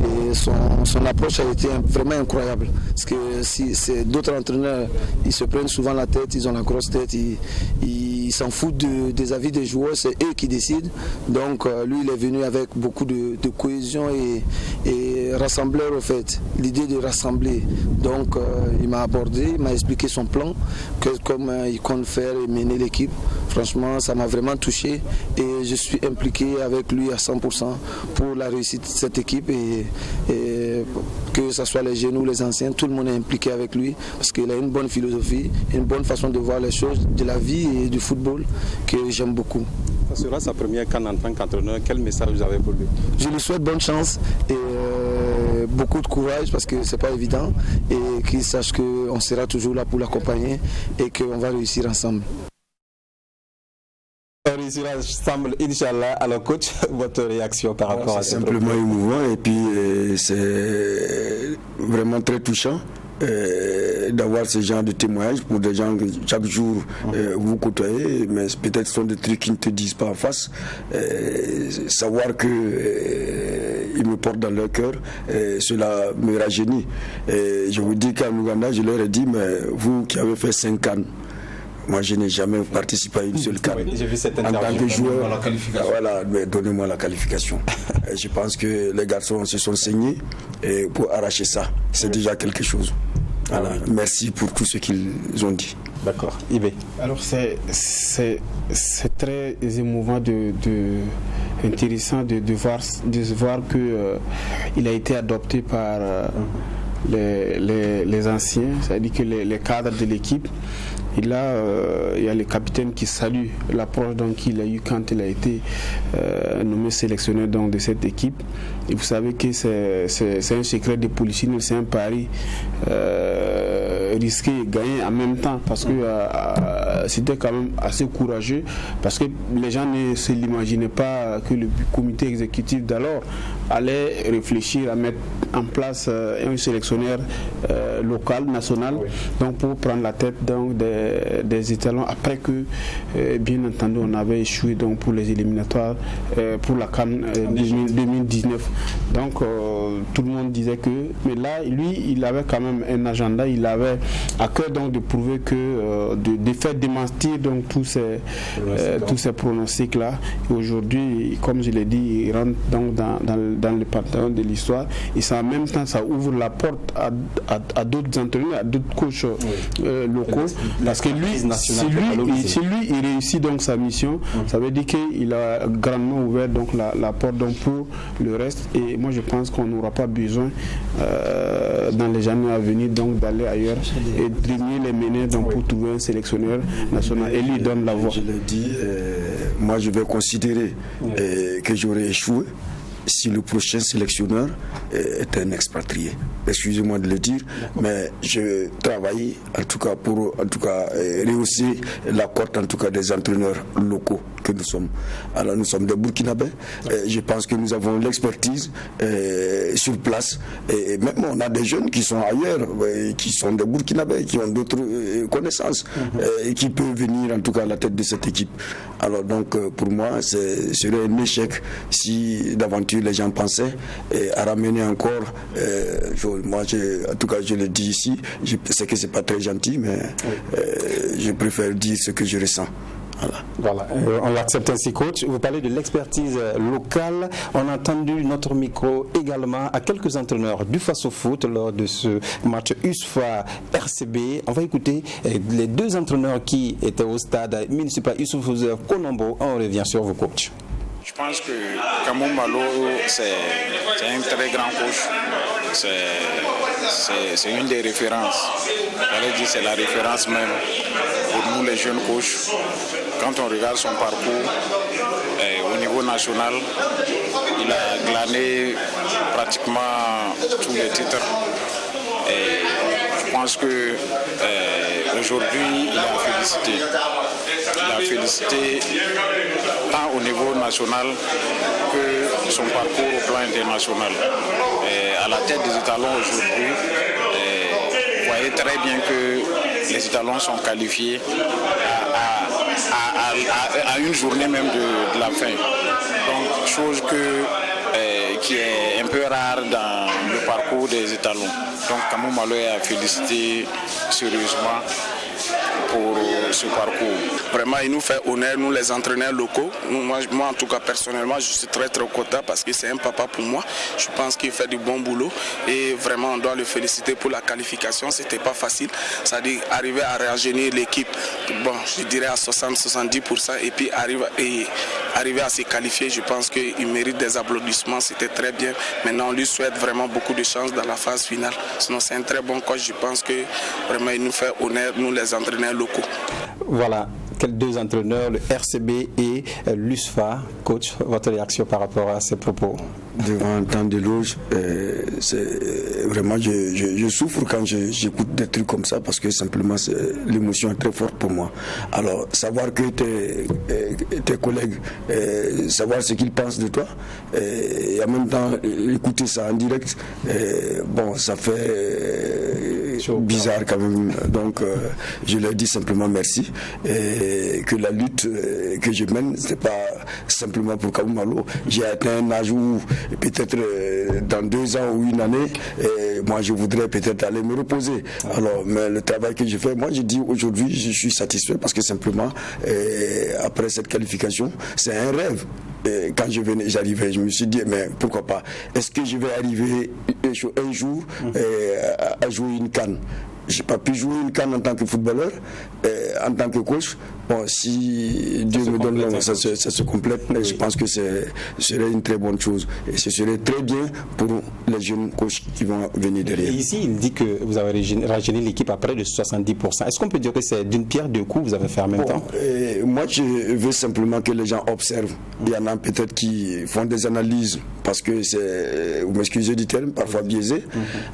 Et son approche a été vraiment incroyable. Parce que si c'est d'autres entraîneurs, ils se prennent souvent la tête, ils ont la grosse tête, ils s'en foutent des avis des joueurs, c'est eux qui décident. Donc lui, il est venu avec beaucoup de cohésion et rassembleur au fait, l'idée de rassembler. Donc il m'a abordé, il m'a expliqué son plan, comment il compte faire et mener l'équipe. Franchement, ça m'a vraiment touché et je suis impliqué avec lui à 100% pour la réussite de cette équipe et que ce soit les jeunes ou les anciens, tout le monde est impliqué avec lui parce qu'il a une bonne philosophie, une bonne façon de voir les choses, de la vie et du football que j'aime beaucoup. Ça sera sa première CAN en tant qu'entraîneur. Quel message vous avez pour lui? Je lui souhaite bonne chance et beaucoup de courage parce que c'est pas évident et qu'il sache qu'on sera toujours là pour l'accompagner et qu'on va réussir ensemble. On réussira ensemble, Inch'Allah. Alors coach, votre réaction par rapport à ça? C'est simplement émouvant et puis c'est vraiment très touchant d'avoir ce genre de témoignages pour des gens que chaque jour vous côtoyez, mais peut-être ce sont des trucs qui ne te disent pas en face. Savoir que ils me portent dans leur cœur, cela me rajeunit. Je vous dis qu'en Ouganda, je leur ai dit, mais vous qui avez fait 5 ans, moi, je n'ai jamais participé à une seule CAN. J'ai vu cette interview. En tant que joueur, voilà, mais donnez-moi la qualification. Je pense que les garçons se sont saignés et pour arracher ça, c'est déjà quelque chose. Voilà. Merci pour tout ce qu'ils ont dit. D'accord. Ibé. Alors c'est très émouvant, intéressant de voir que il a été adopté par les anciens, c'est-à-dire que les cadres de l'équipe. Et là, il y a le capitaine qui salue l'approche qu'il a eu quand il a été nommé sélectionneur de cette équipe. Et vous savez que c'est un secret de polichinelle, c'est un pari risqué et gagné en même temps, parce que c'était quand même assez courageux, parce que les gens ne se l'imaginaient pas que le comité exécutif d'alors allait réfléchir à mettre en place un sélectionneur local, national, donc pour prendre la tête des étalons, après que bien entendu on avait échoué pour les éliminatoires pour la CAN 2019. Donc tout le monde disait que, mais là lui il avait quand même un agenda, il avait à cœur de prouver que de faire démentir tous ces pronostics là. Et aujourd'hui, comme je l'ai dit, il rentre dans le panthéon de l'histoire, et ça en même temps ça ouvre la porte à d'autres entraîneurs, à d'autres coachs locaux, parce que lui, si lui il réussit sa mission, ça veut dire qu'il a grandement ouvert la porte pour le reste. Et moi je pense qu'on n'aura pas besoin dans les années à venir d'aller ailleurs et de les mener pour trouver un sélectionneur national et lui donne la voix. Je l'ai dit, moi je vais considérer que j'aurais échoué si le prochain sélectionneur est un expatrié. Excusez-moi de le dire, mais je travaille en tout cas pour rehausser la cote des entraîneurs locaux que nous sommes. Alors nous sommes des Burkinabés. Je pense que nous avons l'expertise sur place. Et même on a des jeunes qui sont ailleurs, qui sont des Burkinabés, qui ont d'autres connaissances et qui peuvent venir en tout cas à la tête de cette équipe. Alors donc pour moi, ce serait un échec si d'aventure les gens pensaient à ramener encore. Moi, en tout cas, je le dis ici. Je sais que c'est pas très gentil, mais je préfère dire ce que je ressens. Voilà. On l'accepte ainsi, coach. Vous parlez de l'expertise locale. On a entendu notre micro également à quelques entraîneurs du Face au Foot lors de ce match USFA RCB. On va écouter les deux entraîneurs qui étaient au stade municipal Youssouf Konombo. On revient sur vos coachs. Je pense que Kamou Malo, c'est un très grand coach. C'est une des références. J'allais dire c'est la référence même pour nous les jeunes coachs. Quand on regarde son parcours au niveau national, il a glané pratiquement tous les titres. Et je pense que aujourd'hui, il a félicité. Il a félicité tant au niveau national que son parcours au plan international. Et à la tête des étalons aujourd'hui, vous voyez très bien que les étalons sont qualifiés à une journée même de la fin. Donc, chose qui est un peu rare dans le parcours des étalons. Donc Kamou Malo est à féliciter sérieusement pour ce parcours. Vraiment, il nous fait honneur, nous les entraîneurs locaux. Moi en tout cas, personnellement, je suis très content parce que c'est un papa pour moi. Je pense qu'il fait du bon boulot et vraiment, on doit le féliciter pour la qualification. C'était pas facile. C'est-à-dire arriver à rajeunir l'équipe, bon, je dirais à 60-70%, et puis arriver à se qualifier, je pense qu'il mérite des applaudissements. C'était très bien. Maintenant, on lui souhaite vraiment beaucoup de chance dans la phase finale. Sinon, c'est un très bon coach. Je pense que vraiment, il nous fait honneur, nous les entraîneurs locaux. Voilà, quels deux entraîneurs, le RCB et l'USFA. Coach, votre réaction par rapport à ces propos? Devant tant d'éloges, vraiment je souffre quand j'écoute des trucs comme ça, parce que simplement l'émotion est très forte pour moi. Alors savoir que tes collègues, savoir ce qu'ils pensent de toi, et en même temps écouter ça en direct, bon, ça fait bizarre quand même. Donc je leur dis simplement merci et que la lutte que je mène, c'est pas simplement pour Kamou Malo. J'ai atteint un âge où peut-être dans 2 ans ou une année, moi je voudrais peut-être aller me reposer. Alors, mais le travail que je fais, moi je dis aujourd'hui, je suis satisfait parce que simplement après cette qualification, c'est un rêve. Et quand j'arrivais, je me suis dit, mais pourquoi pas? Est-ce que je vais arriver un jour à jouer une CAN? Je n'ai pas pu jouer une CAN en tant que footballeur, en tant que coach. Bon, si Dieu me donne, ça se complète. Oui. Je pense que ce serait une très bonne chose. Et ce serait très bien pour les jeunes coachs qui vont venir derrière. Et ici, il dit que vous avez rajeuni l'équipe à près de 70%. Est-ce qu'on peut dire que c'est d'une pierre deux coups que vous avez fait en même temps? Moi, je veux simplement que les gens observent. Il y en a peut-être qui font des analyses parce que c'est, vous m'excusez du terme, parfois biaisé.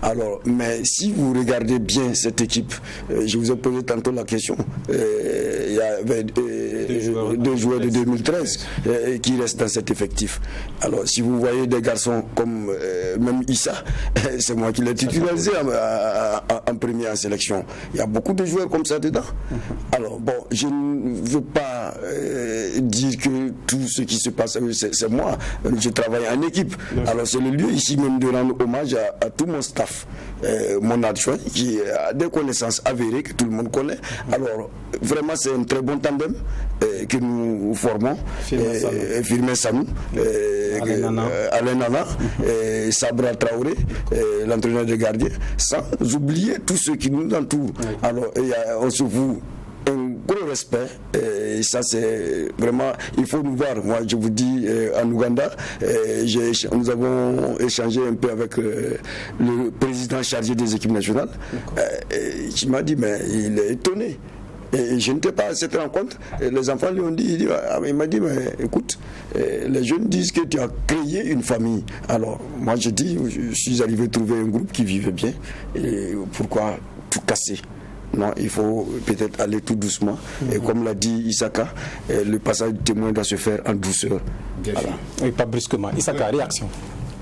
Alors, mais si vous regardez bien cette équipe, je vous ai posé tantôt la question, il y a deux joueurs de 2013 qui restent dans cet effectif. Alors, si vous voyez des garçons comme même Issa, c'est moi qui l'ai titularisé en première en sélection. Il y a beaucoup de joueurs comme ça dedans. Alors, bon, je ne veux pas dire que tout ce qui se passe, c'est moi. Je travaille en équipe. Alors, c'est le lieu ici même de rendre hommage à tout mon staff, mon adjoint, qui a des connaissances avérées que tout le monde connaît. Alors, vraiment, c'est un très bon tandem que nous formons. Firmin Samou, Alain Nana, Sabra Traoré, l'entraîneur de gardien, sans oublier tous ceux qui nous entourent. Alors, on se voue un gros respect, et ça c'est vraiment, il faut nous voir. Moi je vous dis, en Ouganda, nous avons échangé un peu avec le président chargé des équipes nationales, qui m'a dit, mais il est étonné. Et je n'étais pas à cette rencontre. Et les enfants lui ont dit, il m'a dit, mais écoute, les jeunes disent que tu as créé une famille. Alors moi je dis, je suis arrivé trouver un groupe qui vivait bien. Et pourquoi tout casser? Non, il faut peut-être aller tout doucement. Et comme l'a dit Isaka, le passage du témoin doit se faire en douceur. Voilà. Et pas brusquement. Isaka, réaction.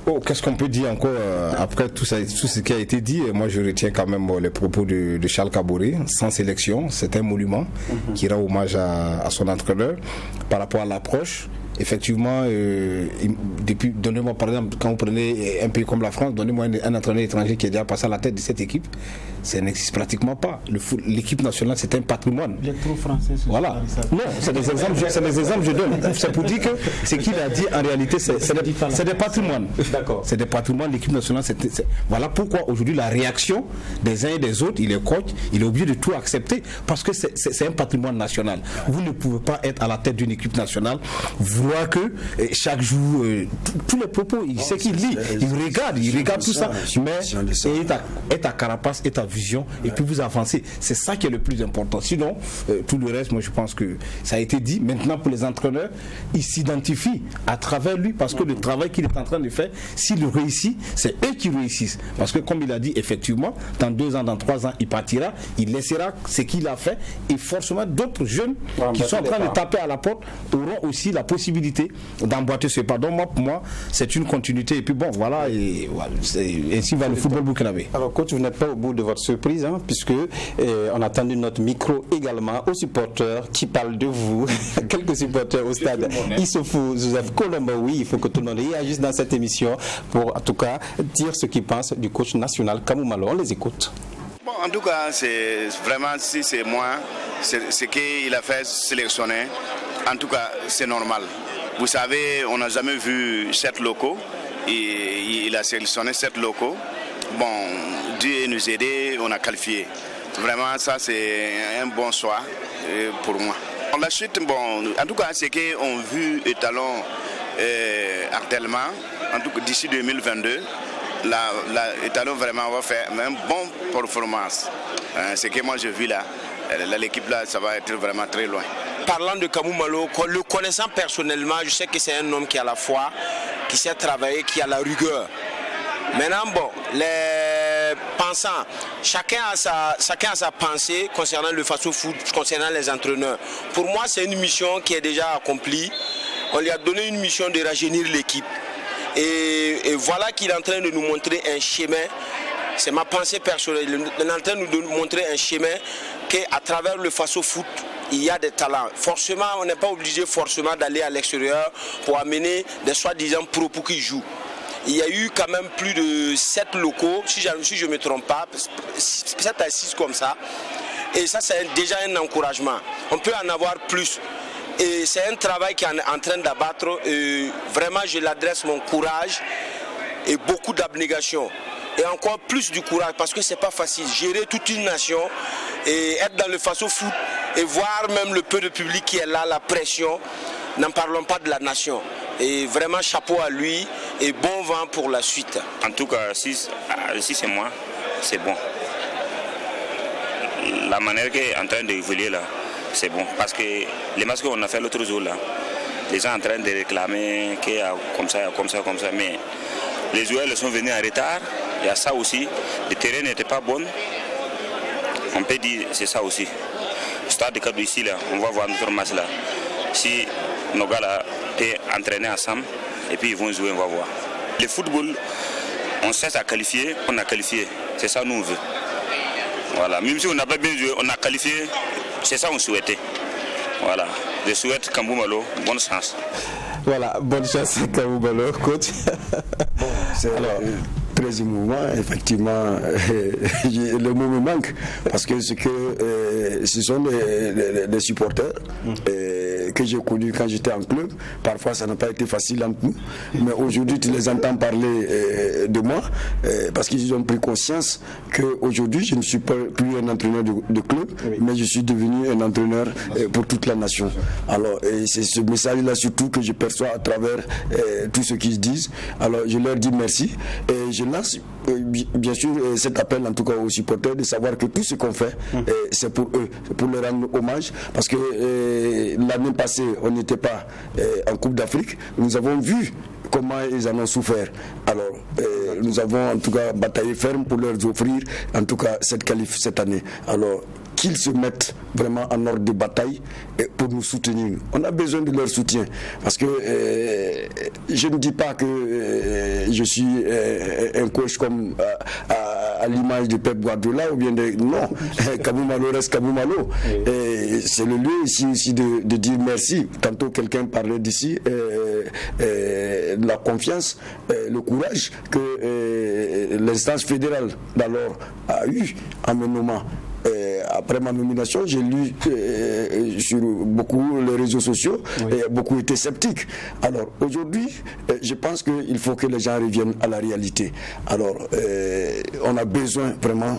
Oh, qu'est-ce qu'on peut dire encore après tout ce qui a été dit? Moi, je retiens quand même les propos de Charles Kaboré. Sans sélection, c'est un monument qui rend hommage à son entraîneur par rapport à l'approche. Effectivement, donnez-moi par exemple, quand vous prenez un pays comme la France, donnez-moi un entraîneur étranger qui est déjà passé à la tête de cette équipe. Ça n'existe pratiquement pas. L'équipe nationale, c'est un patrimoine. Les trous français. Voilà. Non, c'est des exemples que je donne. C'est pour dire que ce qu'il a dit en réalité, c'est des patrimoines. D'accord. C'est des patrimoines. L'équipe nationale, voilà pourquoi aujourd'hui la réaction des uns et des autres, il est coach, il est obligé de tout accepter parce que c'est un patrimoine national. Vous ne pouvez pas être à la tête d'une équipe nationale, vouloir que chaque jour, tous les propos, il sait qu'il lit, il regarde tout ça, mais et ta carapace et ta vision, et puis vous avancez. C'est ça qui est le plus important. Sinon, tout le reste, moi je pense que ça a été dit. Maintenant, pour les entraîneurs, ils s'identifient à travers lui, parce que le travail qu'il est en train de faire, s'il réussit, c'est eux qui réussissent. Parce que comme il a dit, effectivement, dans 2 ans, dans 3 ans, il partira, il laissera ce qu'il a fait, et forcément d'autres jeunes qui sont en train de taper à la porte auront aussi la possibilité d'emboîter ce pas. Donc pour moi, c'est une continuité. Et puis bon, voilà, et ainsi va le football burkinabé. Alors coach, vous n'êtes pas au bout de votre surprise, puisque on a tendu notre micro également aux supporters qui parlent de vous. Quelques supporters au stade Issoufou Joseph Colombo. Oui, il faut que tout le monde réagisse dans cette émission pour en tout cas dire ce qu'ils pensent du coach national Kamou Malo. On les écoute. Bon, en tout cas, c'est vraiment, si c'est moi, ce qu'il a fait sélectionner, en tout cas, c'est normal. Vous savez, on n'a jamais vu 7 locaux. Il a sélectionné 7 locaux. Bon, Dieu nous a aidés, on a qualifié. Vraiment, ça, c'est un bon choix pour moi. La suite, bon, en tout cas, c'est qu'on a vu Étalon actuellement, en tout cas d'ici 2022. Étalon vraiment va faire une bonne performance. Ce que moi je vis là, l'équipe là, ça va être vraiment très loin. Parlant de Kamou Malo, le connaissant personnellement, je sais que c'est un homme qui a la foi, qui sait travailler, qui a la rigueur. Maintenant, bon, les pensants, chacun a sa pensée concernant le fast-foot, concernant les entraîneurs. Pour moi, c'est une mission qui est déjà accomplie. On lui a donné une mission de rajeunir l'équipe. Et voilà qu'il est en train de nous montrer un chemin c'est ma pensée personnelle. On est en train de nous montrer un chemin qu'à travers le Faso Foot, il y a des talents. Forcément, on n'est pas obligé forcément d'aller à l'extérieur pour amener des soi-disant pros pour qu'ils jouent. Il y a eu quand même plus de 7 locaux, si je ne me trompe pas, 7 à 6 comme ça. Et ça, c'est déjà un encouragement. On peut en avoir plus. Et c'est un travail qui est en train d'abattre. Vraiment, je l'adresse mon courage et beaucoup d'abnégation. Et encore plus du courage, parce que c'est pas facile. Gérer toute une nation et être dans le Faso Foot et voir même le peu de public qui est là, la pression. N'en parlons pas de la nation. Et vraiment, chapeau à lui et bon vent pour la suite. En tout cas, si c'est moi, c'est bon. La manière qu'elle est en train d'évoluer là, c'est bon. Parce que les matchs qu'on a fait l'autre jour là, les gens sont en train de réclamer qu'il y a comme ça. Mais les joueurs sont venus en retard. Il y a ça aussi. Le terrain n'était pas bon. On peut dire c'est ça aussi. Le stade de Cap ici, là, on va voir notre match là. Si nos gars là peuvent entraîner ensemble et puis ils vont jouer, on va voir. Le football, on cherche à qualifier, on a qualifié. C'est ça nous on veut. Voilà. Même si on n'a pas bien joué, on a qualifié. C'est ça qu'on souhaitait. Voilà. Je souhaite Kambou Malo bonne chance. Voilà, bonne chance Kambou Malo, coach. Alors, très émouvant, effectivement, le mot me manque parce que ce sont des supporters que j'ai connus quand j'étais en club. Parfois, ça n'a pas été facile entre nous, mais aujourd'hui, tu les entends parler de moi parce qu'ils ont pris conscience qu'aujourd'hui, je ne suis plus un entraîneur de club, mais je suis devenu un entraîneur pour toute la nation. Alors, c'est ce message-là surtout que je perçois à travers tout ce qu'ils disent. Alors, je leur dis merci et je lance bien sûr cet appel en tout cas aux supporters de savoir que tout ce qu'on fait c'est pour eux, pour leur rendre hommage parce que l'année passée on n'était pas en Coupe d'Afrique, nous avons vu comment ils en ont souffert. Alors nous avons en tout cas bataillé ferme pour leur offrir en tout cas cette qualif cette année. Alors qu'ils se mettent vraiment en ordre de bataille pour nous soutenir. On a besoin de leur soutien parce que je ne dis pas que je suis un coach comme à l'image de Pep Guardiola ou bien non, Kambou Malo reste Kambou Malo. C'est le lieu ici aussi de dire merci. Tantôt quelqu'un parlait d'ici de la confiance, le courage que l'instance fédérale d'alors a eu en me nommant. Après ma nomination, j'ai lu sur beaucoup les réseaux sociaux et beaucoup étaient sceptiques. Alors aujourd'hui, je pense qu'il faut que les gens reviennent à la réalité. Alors on a besoin vraiment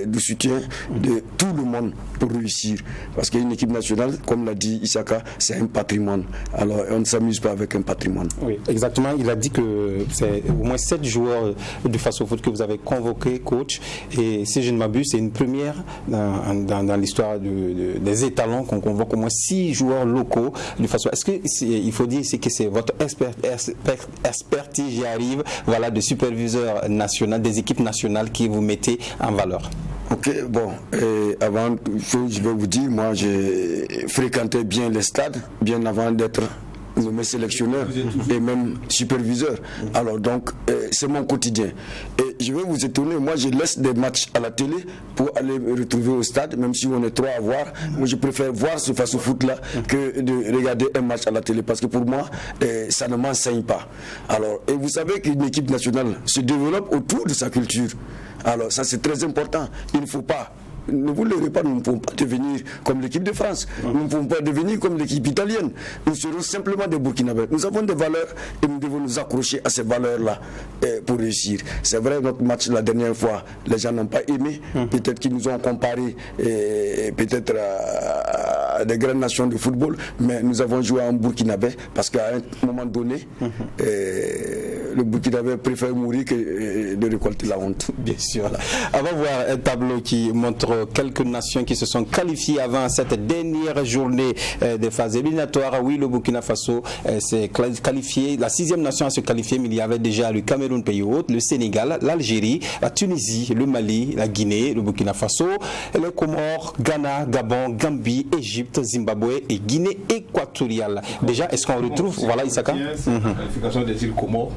du soutien de tout le monde pour réussir. Parce qu'une équipe nationale, comme l'a dit Isaka, c'est un patrimoine. Alors on ne s'amuse pas avec un patrimoine. Oui, exactement. Il a dit que c'est au moins 7 joueurs du Faso Foot que vous avez convoqués, coach. Et si je ne m'abuse, c'est une première dans l'histoire des étalons qu'on convoque au moins 6 joueurs locaux du Faso. Est-ce qu'il faut dire que c'est votre expertise, j'y arrive, voilà, de superviseur national, des équipes nationales qui vous mettez en valeur? Ok, bon, avant tout, je vais vous dire, moi j'ai fréquenté bien les stades, bien avant d'être nommé sélectionneur et même superviseur. Alors donc, c'est mon quotidien. Et je vais vous étonner, moi je laisse des matchs à la télé pour aller me retrouver au stade, même si on est 3 à voir. Moi je préfère voir ce Faso Foot là que de regarder un match à la télé, parce que pour moi, ça ne m'enseigne pas. Alors, et vous savez qu'une équipe nationale se développe autour de sa culture. Alors ça c'est très important. Il ne faut pas, ne vous leurrez pas, nous ne pouvons pas devenir comme l'équipe de France. Nous ne pouvons pas devenir comme l'équipe italienne. Nous serons simplement des Burkinabés. Nous avons des valeurs et nous devons nous accrocher à ces valeurs-là pour réussir. C'est vrai, notre match la dernière fois, les gens n'ont pas aimé. Peut-être qu'ils nous ont comparé peut-être à des grandes nations de football, mais nous avons joué en Burkinabé parce qu'à un moment donné, le Burkinabé préfère mourir que de récolter la honte. Bien sûr. On va voir un tableau qui montre quelques nations qui se sont qualifiées avant cette dernière journée des phases éliminatoires. Oui, le Burkina Faso s'est qualifié, la 6e nation à se qualifier, mais il y avait déjà le Cameroun, pays hôte, le Sénégal, l'Algérie, la Tunisie, le Mali, la Guinée, le Burkina Faso, les Comores, Ghana, Gabon, Gambie, Égypte, Zimbabwe et Guinée équatoriale. Déjà, est-ce qu'on retrouve, voilà Isaka, la qualification des îles Comores,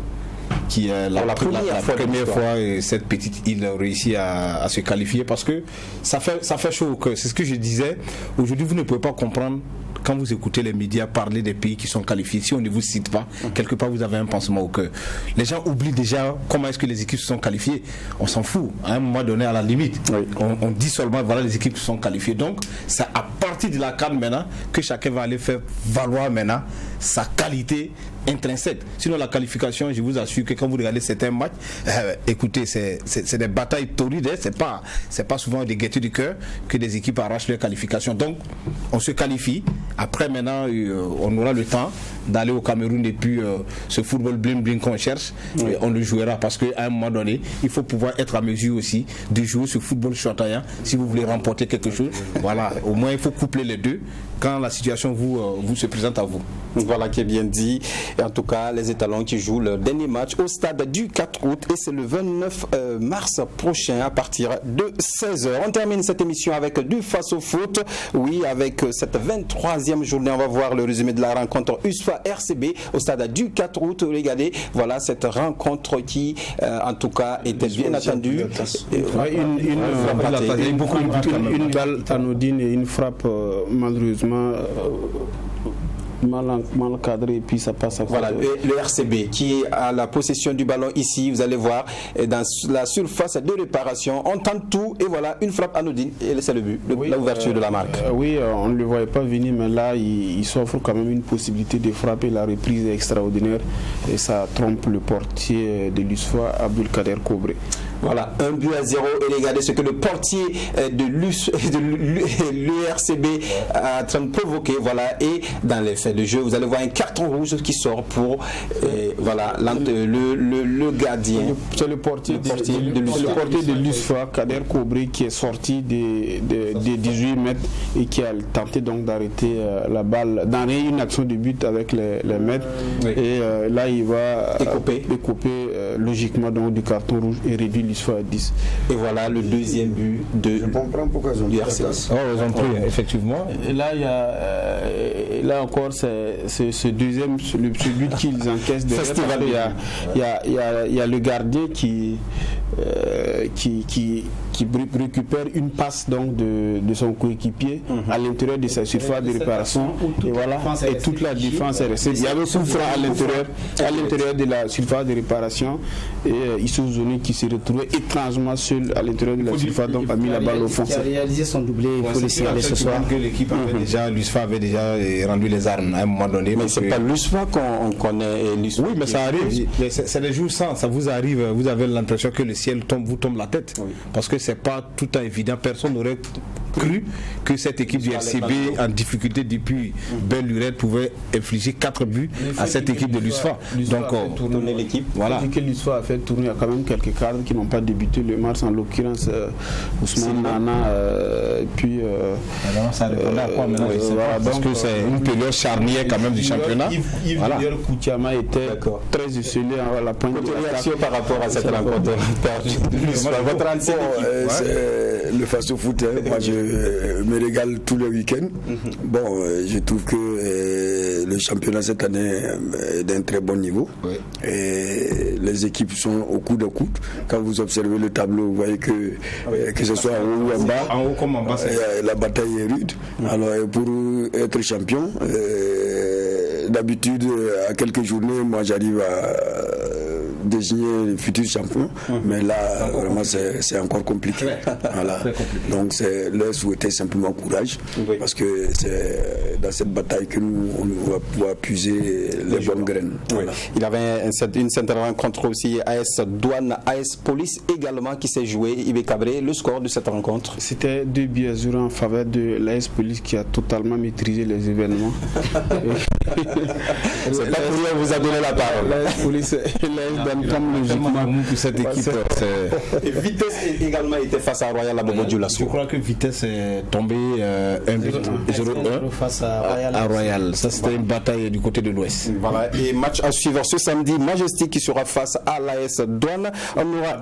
qui est la première fois cette petite île réussit à se qualifier, parce que ça fait chaud au cœur. C'est ce que je disais. Aujourd'hui, vous ne pouvez pas comprendre quand vous écoutez les médias parler des pays qui sont qualifiés. Si on ne vous cite pas, quelque part vous avez un pansement au cœur. Les gens oublient déjà comment est-ce que les équipes se sont qualifiées. On s'en fout. À un moment donné, à la limite, on dit seulement voilà, les équipes se sont qualifiées. Donc c'est à partir de la CAN maintenant que chacun va aller faire valoir maintenant sa qualité intrinsèque. Sinon la qualification, je vous assure que quand vous regardez certains matchs, écoutez, c'est des batailles torrides, c'est pas souvent des gaietés du cœur que des équipes arrachent leur qualification. Donc on se qualifie. Après maintenant on aura le temps d'aller au Cameroun, et puis ce football bling bling qu'on cherche, on le jouera, parce qu'à un moment donné il faut pouvoir être à mesure aussi de jouer ce football châtaillant si vous voulez remporter quelque chose. Voilà, au moins il faut coupler les deux quand la situation vous se présente à vous. Voilà qui est bien dit. Et en tout cas, les étalons qui jouent leur dernier match au stade du 4 août, et c'est le 29 mars prochain à partir de 16h. On termine cette émission avec du face au foot. Oui, avec cette 23e journée, on va voir le résumé de la rencontre USFA RCB au stade du 4 août. Regardez, voilà cette rencontre qui, en tout cas, était bien attendue. Une balle anodine et une frappe malheureusement mal cadré, et puis ça passe à voilà, le RCB qui a la possession du ballon ici, vous allez voir, dans la surface de réparation, on tente tout, et voilà, une frappe anodine, et c'est le but, l'ouverture de la marque. Oui, on ne le voyait pas venir, mais là, il s'offre quand même une possibilité de frapper. La reprise est extraordinaire, et ça trompe le portier de l'USFA, Abdelkader Kobré. Voilà, 1-0, et regardez ce que le portier de l'URCB est en train de provoquer, voilà, et dans les faits de jeu, vous allez voir un carton rouge qui sort pour voilà, le gardien. C'est le portier de l'USFA, Kader Kobré, qui est sorti des 18 mètres et qui a tenté donc d'arrêter la balle, d'arrêter une action de but avec les mètres. Oui. Et là, il va découper logiquement donc du carton rouge et réduire l'USFA à 10. Et voilà le deuxième but de l'URCB. Effectivement. Et là, il y a là encore ce deuxième, ce but qu'ils encaissent derrière. Il y a le gardien qui récupère une passe donc de son coéquipier à l'intérieur de sa surface de réparation, et voilà, et toute la défense est restée. Il y avait coup franc à l'intérieur de la surface de réparation, et Issou Zoni qui se retrouvait étrangement seul à l'intérieur de la surface, donc a mis la balle au fond. Il a réalisé son doublé, il faut le signaler ce soir. Que l'équipe avait déjà, l'USFA avait déjà rendu les armes à un moment donné. Mais c'est pas l'USFA qu'on connaît. Oui, mais ça arrive. C'est des jours sans, ça vous arrive, vous avez l'impression que le ciel vous tombe la tête, parce que c'est pas tout à évident. Personne n'aurait cru que cette équipe du RCB en difficulté depuis belle lurette pouvait infliger 4 buts à cette équipe de l'USFA. Donc tourner l'équipe. Voilà. Que l'USFA a fait tourner, il y a quand même quelques cadres qui n'ont pas débuté le match, en l'occurrence Ousmane Nana, puis ça répondait à quoi maintenant, parce que c'est une période charnière quand même du championnat. Yves Koutiama était très esselé à la pointe. Votre réaction par rapport à cette rencontre perdue? Le face-au-foot, moi je me régale tous les week-ends. Bon, je trouve que le championnat cette année est d'un très bon niveau. Et les équipes sont au coude à coude. Quand vous observez le tableau, vous voyez que ce soit en haut ou en bas, en haut comme en bas, la bataille est rude. Alors pour être champion, d'habitude à quelques journées, moi j'arrive à désigner les futurs champions, mais là vraiment c'est encore compliqué. Voilà. Donc c'est leur souhaiter simplement courage, parce que c'est dans cette bataille que nous on va pouvoir puiser les bonnes graines. Voilà. Il y avait une certaine rencontre aussi, AS Douane, AS Police également, qui s'est joué. Ibé Cabré, le score de cette rencontre? C'était 2-0 en faveur de l'AS Police, qui a totalement maîtrisé les événements. C'est pas pour rien vous a donné la parole. L'AS Police et l'AS Douane comme logiquement pour cette équipe. Et Vitesse également était face à Royal à Bobo Dioulasso. Je crois que Vitesse est tombé 1-0 face à Royal. Ça c'était une bataille du côté de l'Ouest. Voilà. Et match à suivre ce samedi, Majestic qui sera face à l'AS Douane. On aura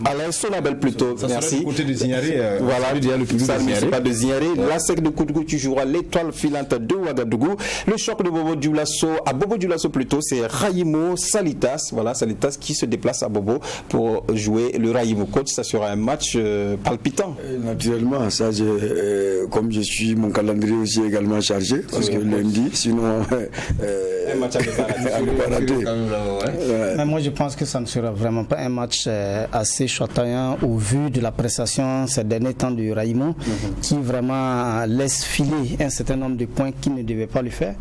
à l'AS Sonabel plutôt. Ça merci. Du côté de Zignaré. Voilà, ça ne c'est pas de Zignaré. La SEC de Koudougou qui jouera l'étoile filante de Ouagadougou. Le choc de Bobo Dioulasso à Bobo Dioulasso plutôt, c'est Raïmo Salitas Voilà, Salitas qui se déplace à Bobo pour jouer le Raïmo. Coach, ça sera un match palpitant. Naturellement, ça, comme je suis, mon calendrier aussi également chargé, parce que lundi, sinon, un match à rater. Mais moi, je pense que ça ne sera vraiment pas un match assez chatoyant au vu de la prestation ces derniers temps du Raïmo, qui vraiment laisse filer un certain nombre de points qu'il ne devait pas le faire.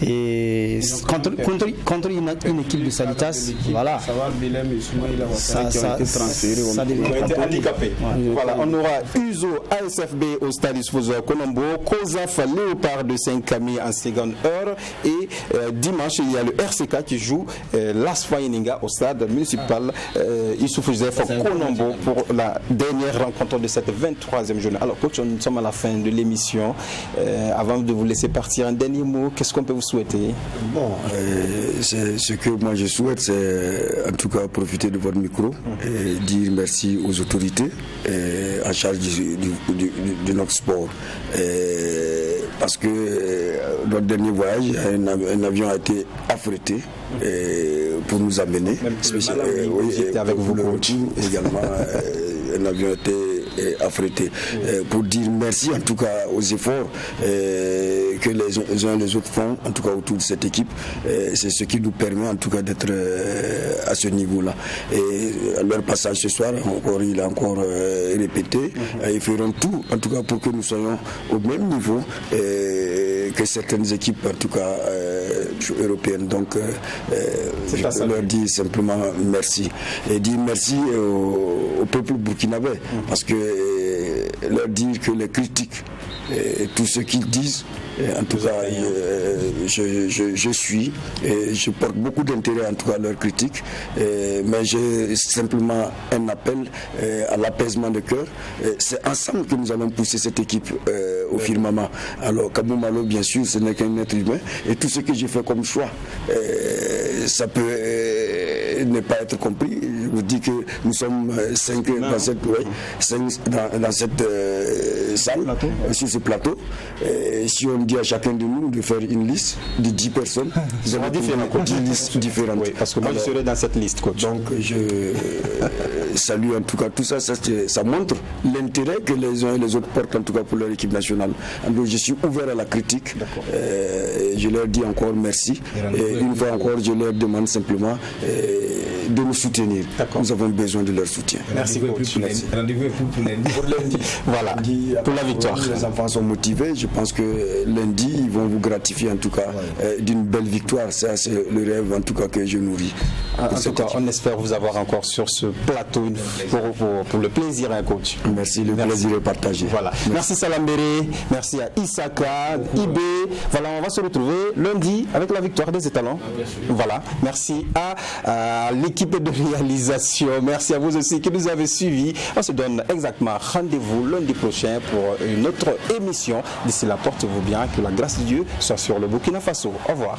Et contre une équipe de Salitas, voilà, ça devient été handicapé. Voilà, on aura Uzo ASFB au stade Isfozo Colombo, Kozaf Léopard de Saint-Camille en seconde heure, et dimanche il y a le RCK qui joue l'Asfa Ininga au stade municipal Issouf Joseph Colombo pour la dernière rencontre de cette 23e journée. Alors coach, nous sommes à la fin de l'émission. Avant de vous laisser partir, un dernier mot, qu'est-ce qu'on peut vous souhaiter? Bon, ce que moi je souhaite, c'est en tout cas profiter de votre micro et dire merci aux autorités en charge de notre sport. Parce que notre dernier voyage, un avion a été affrété pour nous amener. Avec vous, coach. Également, un avion a été affrété. Pour dire merci en tout cas aux efforts que les uns et les autres font, en tout cas autour de cette équipe. C'est ce qui nous permet en tout cas d'être à ce niveau-là. Et leur passage ce soir, il a encore répété, ils feront tout en tout cas pour que nous soyons au même niveau que certaines équipes en tout cas européennes. Donc je leur dis simplement merci. Et dire merci au peuple burkinabé, parce que leur dire que les critiques et tout ce qu'ils disent, en tout cas je suis et je porte beaucoup d'intérêt en tout cas à leurs critiques, mais j'ai simplement un appel à l'apaisement de cœur. C'est ensemble que nous allons pousser cette équipe au firmament. Alors Kabou Malo, bien sûr, ce n'est qu'un être humain, et tout ce que j'ai fait comme choix, ça peut ne pas être compris. Je vous dis que nous sommes 5 dans cette, dans cette salle, sur ce plateau. Et si on dit à chacun de nous de faire une liste de 10 personnes, nous avons 10 listes différentes. Oui, parce que moi, je serai dans cette liste, coach. Donc je salue en tout cas tout ça. Ça montre l'intérêt que les uns et les autres portent en tout cas pour leur équipe nationale. Donc je suis ouvert à la critique. Je leur dis encore merci. Et une fois encore, je leur demande simplement de nous soutenir. Nous avons besoin de leur soutien. Merci beaucoup. Rendez-vous pour lundi. Voilà, pour la victoire. Les enfants sont motivés. Je pense que lundi, ils vont vous gratifier en tout cas d'une belle victoire. Ça, c'est le rêve en tout cas que je nourris. En tout cas, on espère vous avoir encore sur ce plateau pour le plaisir, hein, coach. Merci, le plaisir est partagé. Voilà. Merci Salambéré, merci à Isaka, Ibé. Voilà, on va se retrouver lundi avec la victoire des étalons. Voilà. Merci à l'équipe de réalisation. Merci à vous aussi qui nous avez suivis. On se donne exactement rendez-vous lundi prochain pour une autre émission. D'ici là, portez-vous bien, que la grâce de Dieu soit sur le Burkina Faso. Au revoir.